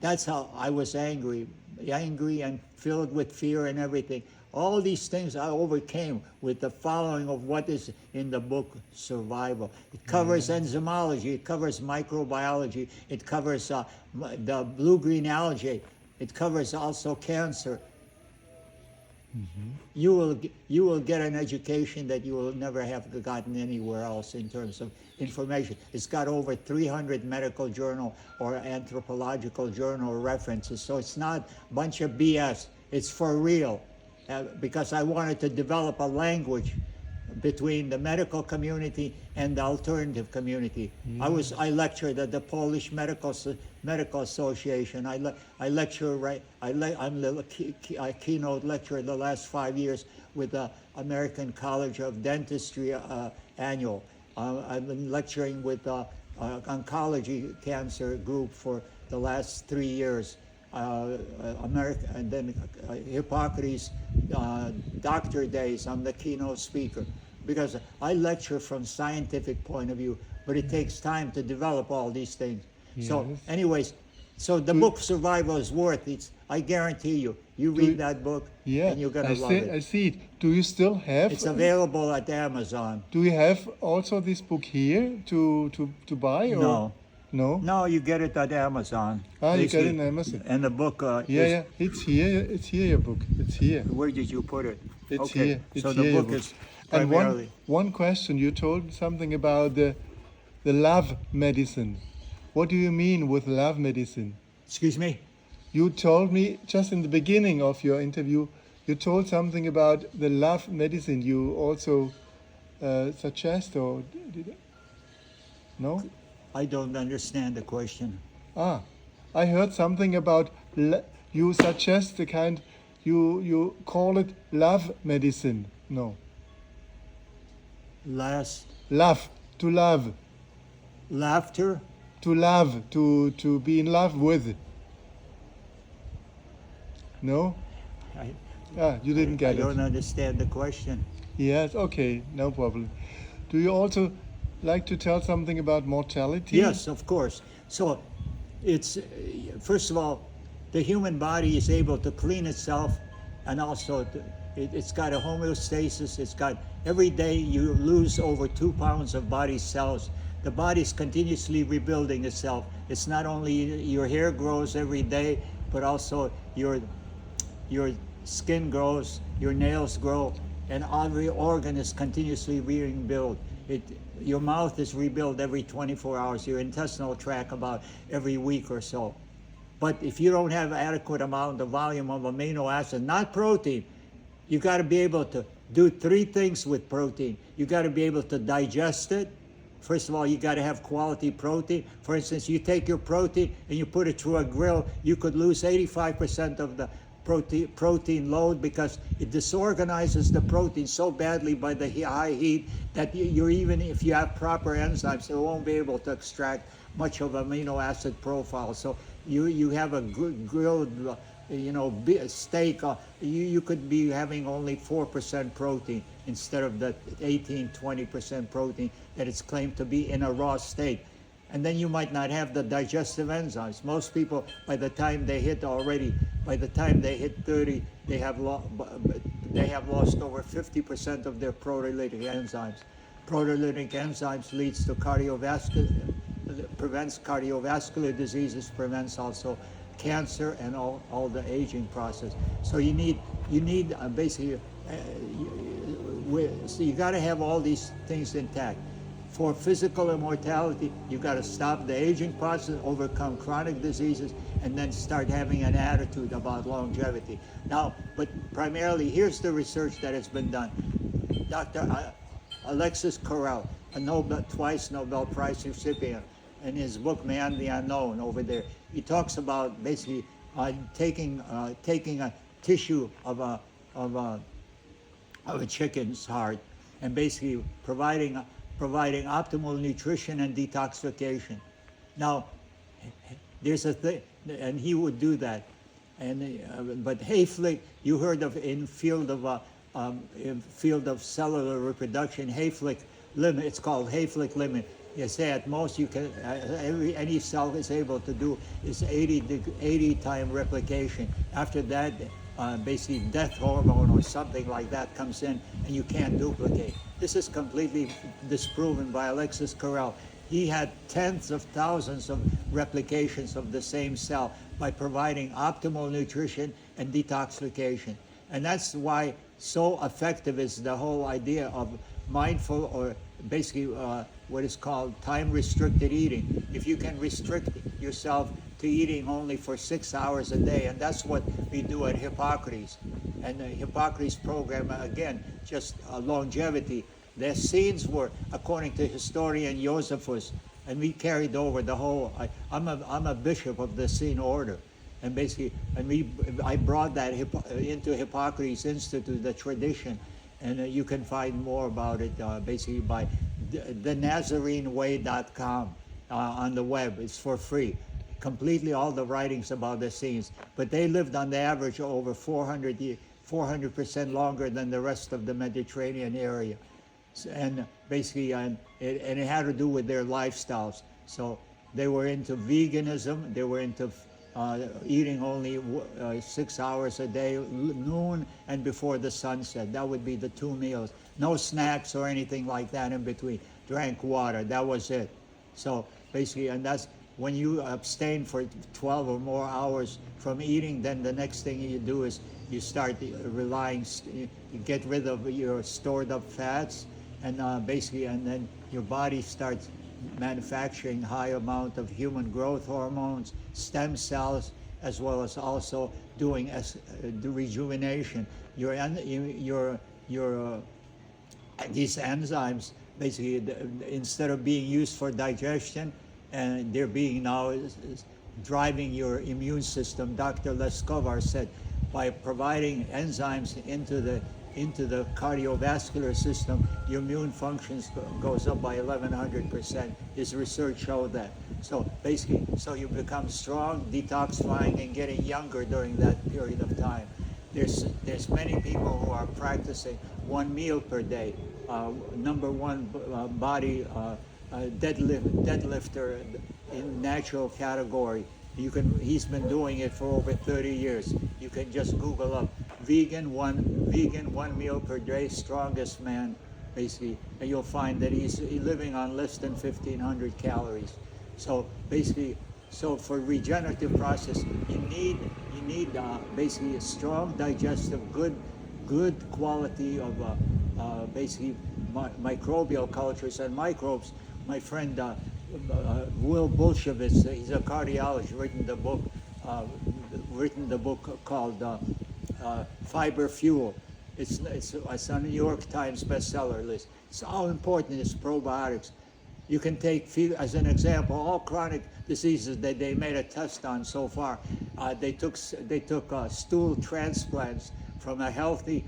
That's how I was angry and filled with fear and everything. All these things I overcame with the following of what is in the book Survival. It covers enzymology, it covers microbiology, it covers the blue-green algae, it covers also cancer. You will get an education that you will never have gotten anywhere else in terms of information. It's got over 300 medical journal or anthropological journal references, so it's not a bunch of BS. It's for real, because I wanted to develop a language between the medical community and the alternative community. I lectured at the Polish Medical Association. I lecture I'm the keynote lecturer the last 5 years with the American College of Dentistry annual. I've been lecturing with the oncology cancer group for the last 3 years. And then Hippocrates Doctor Days, I'm the keynote speaker, because I lecture from scientific point of view, but it takes time to develop all these things. So anyways, so the book Survival is worth it. I guarantee you read that book and you're going to love it. I see it. Do you still have? It's available at Amazon. Do you have also this book here to buy? Or? No. No? No, you get it at Amazon. You get it on Amazon. And the book it's here. It's here, your book. It's here. Where did you put it? It's here. It's so here, the book is and primarily... one question, you told something about the love medicine. What do you mean with love medicine? Excuse me? You told me just in the beginning of your interview, you told something about the love medicine. You also suggest, or did no? I don't understand the question. I heard something about you suggest the kind, you call it love medicine. No. Love, to love. Laughter? To love, to be in love with. No? You didn't get it. I don't understand the question. Yes, okay, no problem. Do you also like to tell something about mortality? Yes, of course. So it's, first of all, the human body is able to clean itself, and also it's got a homeostasis. It's got, every day you lose over 2 pounds of body cells. The body's continuously rebuilding itself. It's not only your hair grows every day, but also your skin grows, your nails grow, and every organ is continuously rebuilt. Your mouth is rebuilt every 24 hours, your intestinal tract about every week or so. But if you don't have adequate amount of volume of amino acid, not protein, you got to be able to do 3 things with protein. You got to be able to digest it. First of all, you got to have quality protein. For instance, you take your protein and you put it through a grill, you could lose 85% of the protein load, because it disorganizes the protein so badly by the high heat that you're, even if you have proper enzymes, it won't be able to extract much of amino acid profile. So you have a grilled steak, you could be having only 4% protein instead of the 18-20% protein that it's claimed to be in a raw steak. And then you might not have the digestive enzymes. Most people, by the time they hit 30, they have lost over 50% of their proteolytic enzymes. Proteolytic enzymes leads to prevents cardiovascular diseases, prevents also cancer and all the aging process. So you need basically, so you got to have all these things intact. For physical immortality, you got to stop the aging process, overcome chronic diseases, and then start having an attitude about longevity. Now, but primarily, here's the research that has been done. Dr. Alexis Carrel, a twice Nobel Prize recipient, in his book Man the Unknown over there, he talks about basically taking a tissue of a chicken's heart and basically providing optimal nutrition and detoxification. Now, there's a thing, and he would do that. And but Hayflick, you heard of in field of cellular reproduction, Hayflick limit. It's called Hayflick limit. You say at most you can any cell is able to do is 80 time replication. After that, basically death hormone or something like that comes in, and you can't duplicate. This is completely disproven by Alexis Carrel. He had tens of thousands of replications of the same cell by providing optimal nutrition and detoxification. And that's why so effective is the whole idea of mindful, or basically what is called time-restricted eating. If you can restrict yourself to eating only for 6 hours a day, and that's what we do at Hippocrates. And the Hippocrates program, again, just longevity. Their scenes were, according to historian Josephus, and we carried over the whole. I'm a bishop of the Scene order, and basically, I brought that into Hippocrates Institute, the tradition, and you can find more about it basically by thenazareneway.com on the web. It's for free. Completely all the writings about the scenes, but they lived on the average over 400% longer than the rest of the Mediterranean area. And basically, it had to do with their lifestyles. So they were into veganism. They were into eating only 6 hours a day, noon and before the sunset. That would be the 2 meals. No snacks or anything like that in between. Drank water. That was it. So basically, and that's when you abstain for 12 or more hours from eating, then the next thing you do is you start relying, you get rid of your stored up fats, and basically, and then your body starts manufacturing high amount of human growth hormones, stem cells, as well as also doing the rejuvenation. These enzymes, basically, instead of being used for digestion, and they're being now is driving your immune system. Dr. Leskovar said, by providing enzymes into the cardiovascular system, your immune functions goes up by 1100%. His research showed that. So basically, so you become strong, detoxifying, and getting younger during that period of time. There's many people who are practicing 1 meal per day. Number one body deadlifter in natural category. He's been doing it for over 30 years. You can just Google up vegan one meal per day, strongest man, basically, and you'll find that he's living on less than 1,500 calories. So basically, so for regenerative process, you need basically a strong digestive, good quality of basically microbial cultures and microbes. My friend Will Bolshevitz, he's a cardiologist, written the book called Fiber Fuel. It's on the New York Times bestseller list. It's how important is probiotics. You can take, as an example, all chronic diseases that they made a test on so far. They took stool transplants from a healthy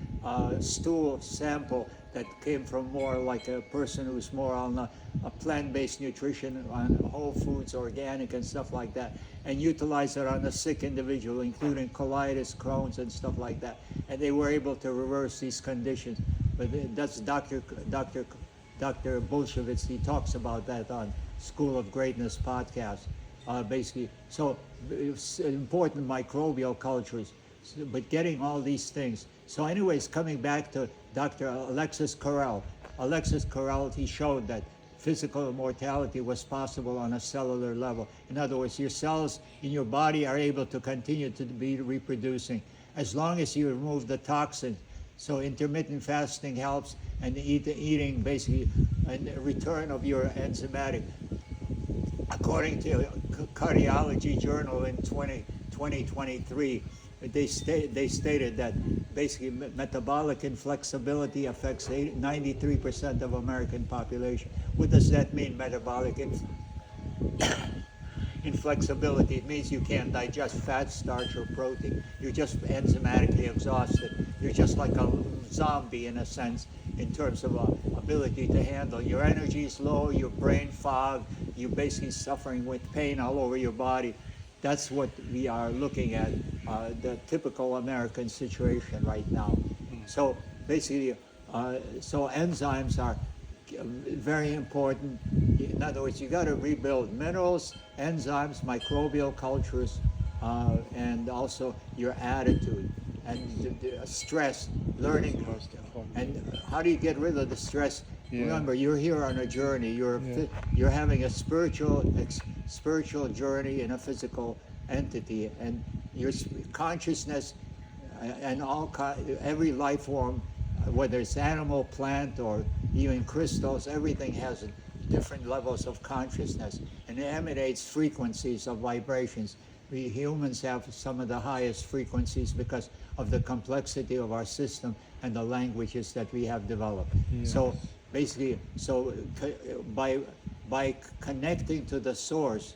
stool sample that came from more like a person who's more on a plant-based nutrition, on whole foods, organic and stuff like that, and utilize it on a sick individual, including colitis, Crohn's, and stuff like that. And they were able to reverse these conditions. But that's Dr. Bolshevitz. He talks about that on School of Greatness podcast, basically. So it's important microbial cultures, but getting all these things. So anyways, coming back to Dr. Alexis Carrel. Alexis Carrel, he showed that physical immortality was possible on a cellular level. In other words, your cells in your body are able to continue to be reproducing as long as you remove the toxins. So intermittent fasting helps, and eating basically, and return of your enzymatic. According to Cardiology Journal in 2023, they stated that basically metabolic inflexibility affects 93% of American population. What does that mean, metabolic inflexibility. It means you can't digest fat, starch, or protein. You're just enzymatically exhausted. You're just like a zombie in a sense, in terms of ability to handle. Your energy is low, your brain fog, you're basically suffering with pain all over your body. That's what we are looking at, the typical American situation right now. So basically, so enzymes are very important. In other words, you got to rebuild minerals, enzymes, microbial cultures, and also your attitude and the stress, learning. And how do you get rid of the stress? Yeah. Remember, you're here on a journey. You're having a spiritual journey in a physical entity, and your consciousness and every life form, whether it's animal, plant, or even crystals, everything has different levels of consciousness, and it emanates frequencies of vibrations. We humans have some of the highest frequencies because of the complexity of our system and the languages that we have developed. Yes. So basically, by connecting to the source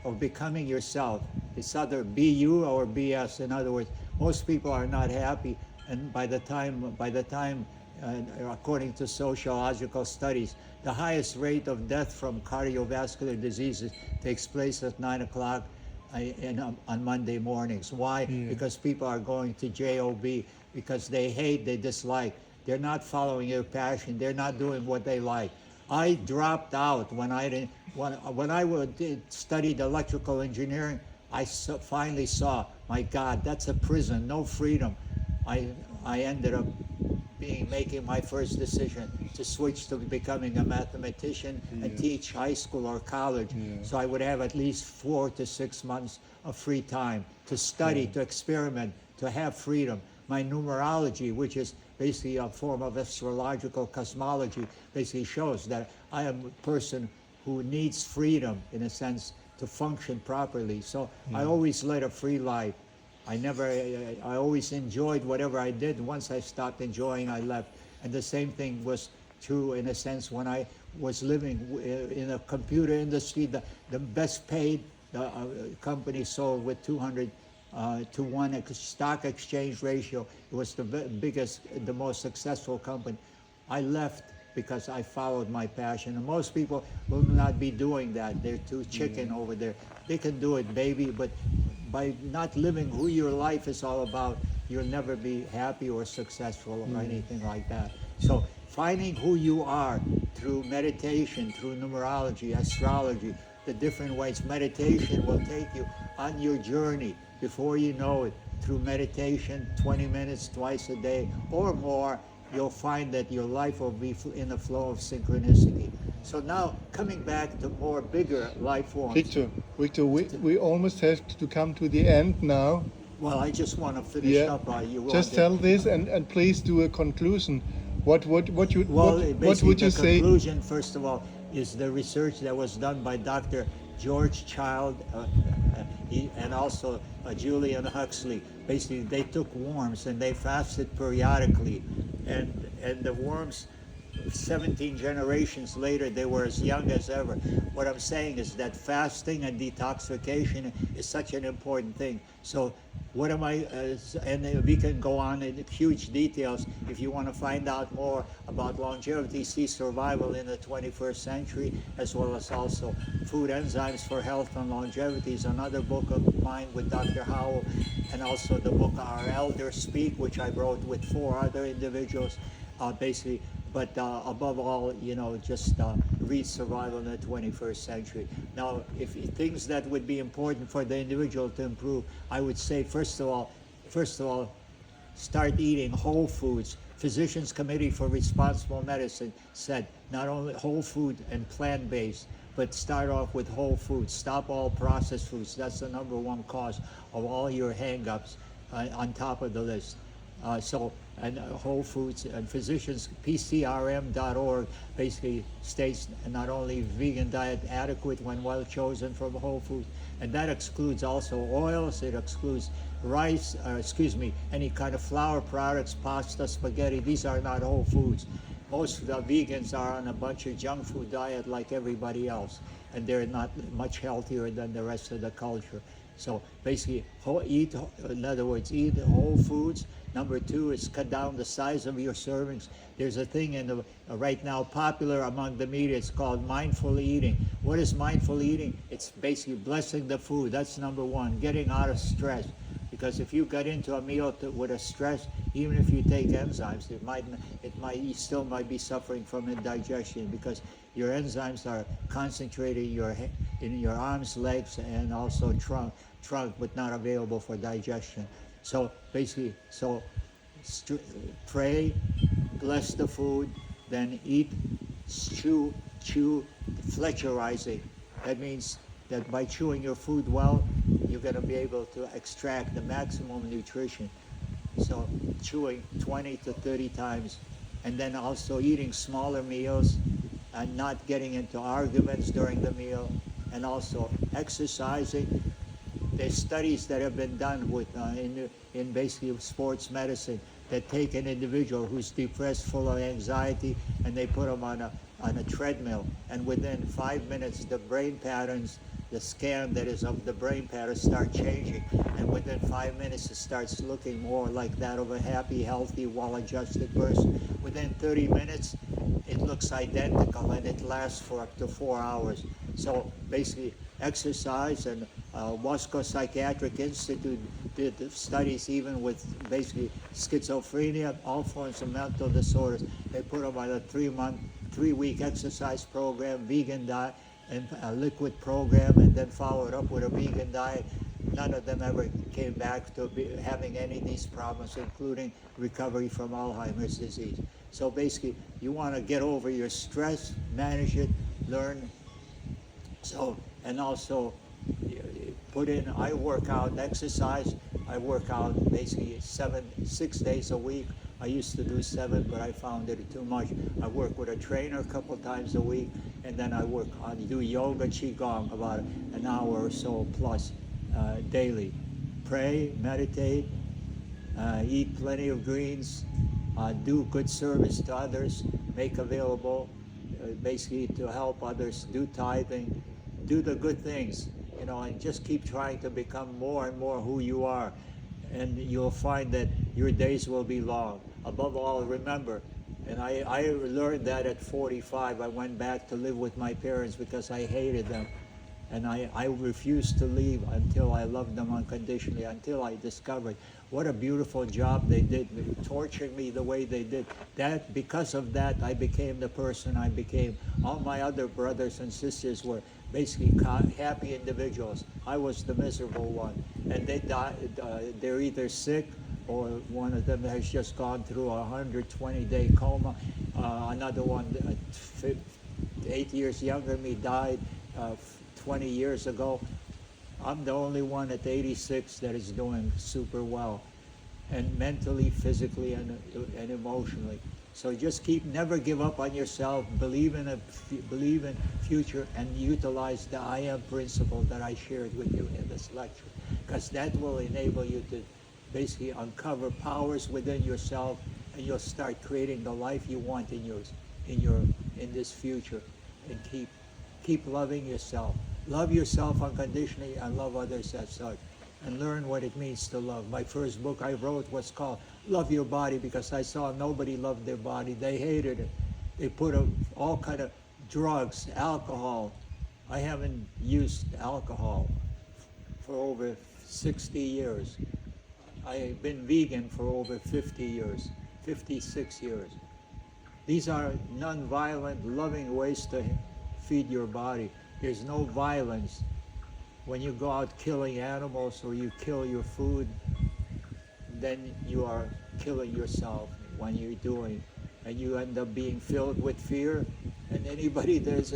of becoming yourself, it's either be you or be us. In other words, most people are not happy, and by the time, according to sociological studies, the highest rate of death from cardiovascular diseases takes place at 9 o'clock on Monday mornings. Why? Yeah. Because people are going to JOB because they hate, they dislike. They're not following their passion. They're not doing what they like. I dropped out when I studied electrical engineering. I finally saw, my God, that's a prison, no freedom. I ended up making my first decision to switch to becoming a mathematician and teach high school or college. So I would have at least 4 to 6 months of free time to study, to experiment, to have freedom. My numerology, which is basically a form of astrological cosmology, basically shows that I am a person who needs freedom, in a sense, to function properly. So I always led a free life. I always enjoyed whatever I did. Once I stopped enjoying, I left. And the same thing was true, in a sense, when I was living in the computer industry. The best paid company sold with 200 to 1 stock exchange ratio. It was the biggest, the most successful company. I left because I followed my passion. And most people will not be doing that. They're too chicken over there. They can do it, baby, but by not living who your life is all about, you'll never be happy or successful or anything like that. So finding who you are through meditation, through numerology, astrology, the different ways. Meditation will take you on your journey. Before you know it, through meditation, 20 minutes twice a day or more, you'll find that your life will be in a flow of synchronicity. So now, coming back to more bigger life forms. Victor, we almost have to come to the end now. Well, I just want to finish up. Just tell this and please do a conclusion. What would you The say? conclusion, first of all, is the research that was done by Dr. George Child and also Julian Huxley. Basically, they took worms and they fasted periodically, and the worms, 17 generations later, they were as young as ever. What I'm saying is that fasting and detoxification is such an important thing. So what am I, and we can go on in huge details. If you want to find out more about longevity, see Survival in the 21st Century, as well as also Food Enzymes for Health and Longevity is another book of mine with Dr. Howell, and also the book Our Elders Speak, which I wrote with 4 other individuals, basically. But above all, just read Survival in the 21st Century. Now, if things that would be important for the individual to improve, I would say, first of all, start eating whole foods. Physicians Committee for Responsible Medicine said not only whole food and plant-based, but start off with whole foods. Stop all processed foods. That's the #1 cause of all your hang-ups on top of the list. And whole foods, and physicians, PCRM.org basically states not only vegan diet adequate when well chosen from whole foods, and that excludes also oils, it excludes rice, any kind of flour products, pasta, spaghetti. These are not whole foods. most of the vegans are on a bunch of junk food diet like everybody else, and they're not much healthier than the rest of the culture. So basically, in other words, eat whole foods. Number two is cut down the size of your servings. There's a thing in the right now popular among the media. It's called mindful eating. What is mindful eating? It's basically blessing the food. That's number one. Getting out of stress. Because if you get into a meal with a stress, even if you take enzymes, you still might be suffering from indigestion because your enzymes are concentrated in your arms, legs, and also trunk, but not available for digestion. So basically, pray, bless the food, then eat, chew, Fletcherizing. That means that by chewing your food well, you're going to be able to extract the maximum nutrition. So chewing 20 to 30 times, and then also eating smaller meals and not getting into arguments during the meal, and also exercising. There's studies that have been done with in basically sports medicine that take an individual who's depressed, full of anxiety, and they put them on a treadmill, and within 5 minutes the brain patterns, the scan that is of the brain patterns start changing, and within 5 minutes it starts looking more like that of a happy, healthy, well-adjusted person. Within 30 minutes it looks identical, and it lasts for up to 4 hours. So basically exercise, and Moscow Psychiatric Institute did studies even with basically schizophrenia, all forms of mental disorders. They put them on a 3-week exercise program, vegan diet, and a liquid program, and then followed up with a vegan diet. None of them ever came back to having any of these problems, including recovery from Alzheimer's disease. So basically, you want to get over your stress, manage it, learn. So, and also put in, I work out, exercise. I work out basically 6 days a week. I used to do 7, but I found it too much. I work with a trainer a couple times a week, and then I do yoga, qigong, about an hour or so plus daily. Pray, meditate, eat plenty of greens, do good service to others, make available basically to help others, do tithing, do the good things, and just keep trying to become more and more who you are. And you'll find that your days will be long. Above all, remember, and I learned that at 45. I went back to live with my parents because I hated them. And I refused to leave until I loved them unconditionally, until I discovered what a beautiful job they did, torturing me the way they did. Because of that, I became the person I became. All my other brothers and sisters were basically happy individuals. I was the miserable one. And they died, they're either sick, or one of them has just gone through a 120-day coma. Another one, 8 years younger than me, died 20 years ago. I'm the only one at 86 that is doing super well, and mentally, physically, and emotionally. So just never give up on yourself, believe in future, and utilize the I am principle that I shared with you in this lecture, because that will enable you to basically uncover powers within yourself, and you'll start creating the life you want in this future. And keep loving yourself. Love yourself unconditionally and love others as such, and learn what it means to love. My first book I wrote was called Love Your Body, because I saw nobody loved their body. They hated it. They put all kind of drugs, alcohol. I haven't used alcohol for over 60 years. I've been vegan for over 50 years, 56 years. These are non-violent, loving ways to feed your body. There's no violence. When you go out killing animals or you kill your food, then you are killing yourself when you're doing, and you end up being filled with fear. And anybody that's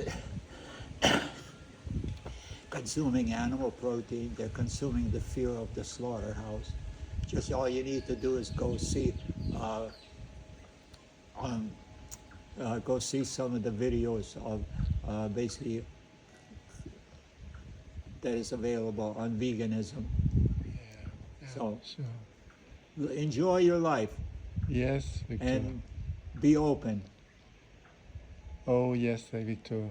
consuming animal protein, they're consuming the fear of the slaughterhouse. Just all you need to do is go see some of the videos of basically that is available on veganism. Yeah, So sure. enjoy your life Yes, Viktor. and be open. Oh, yes, Victor.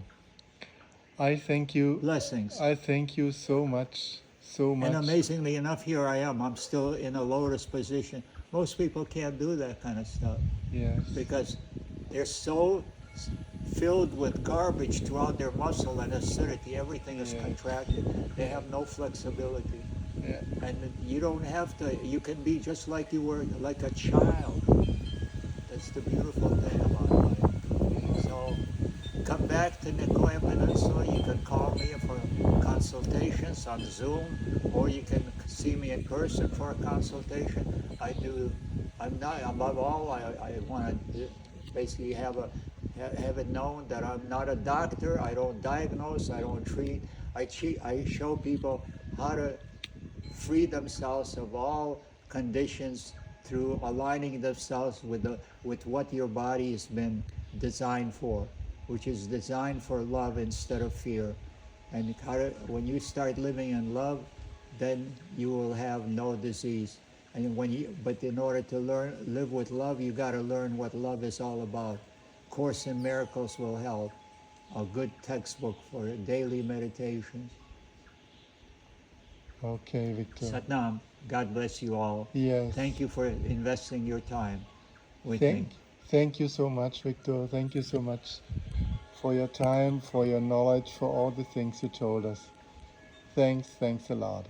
I thank you. Blessings. I thank you so much. So much. And amazingly enough, here I am. I'm still in a lotus position. Most people can't do that kind of stuff Yes. because they're so filled with garbage throughout their muscle and acidity. Everything is Yeah. contracted. They have no flexibility. Yeah. And you don't have to, you can be just like you were, like a child. That's the beautiful thing about life. So come back to Nicoya Peninsula. You can call me for consultations on Zoom, or you can see me in person for a consultation. I'm not, above all, I want to basically have it known that I'm not a doctor. I don't diagnose, I don't treat. I show people how to free themselves of all conditions through aligning themselves with what your body has been designed for, which is designed for love instead of fear. And when you start living in love, then you will have no disease. And but in order to live with love, you got to learn what love is all about. Course in Miracles will help. A good textbook for daily meditations. Okay, Victor. Satnam, God bless you all. Yes. Thank you for investing your time with me. Thank you so much, Victor. Thank you so much for your time, for your knowledge, for all the things you told us. Thanks a lot.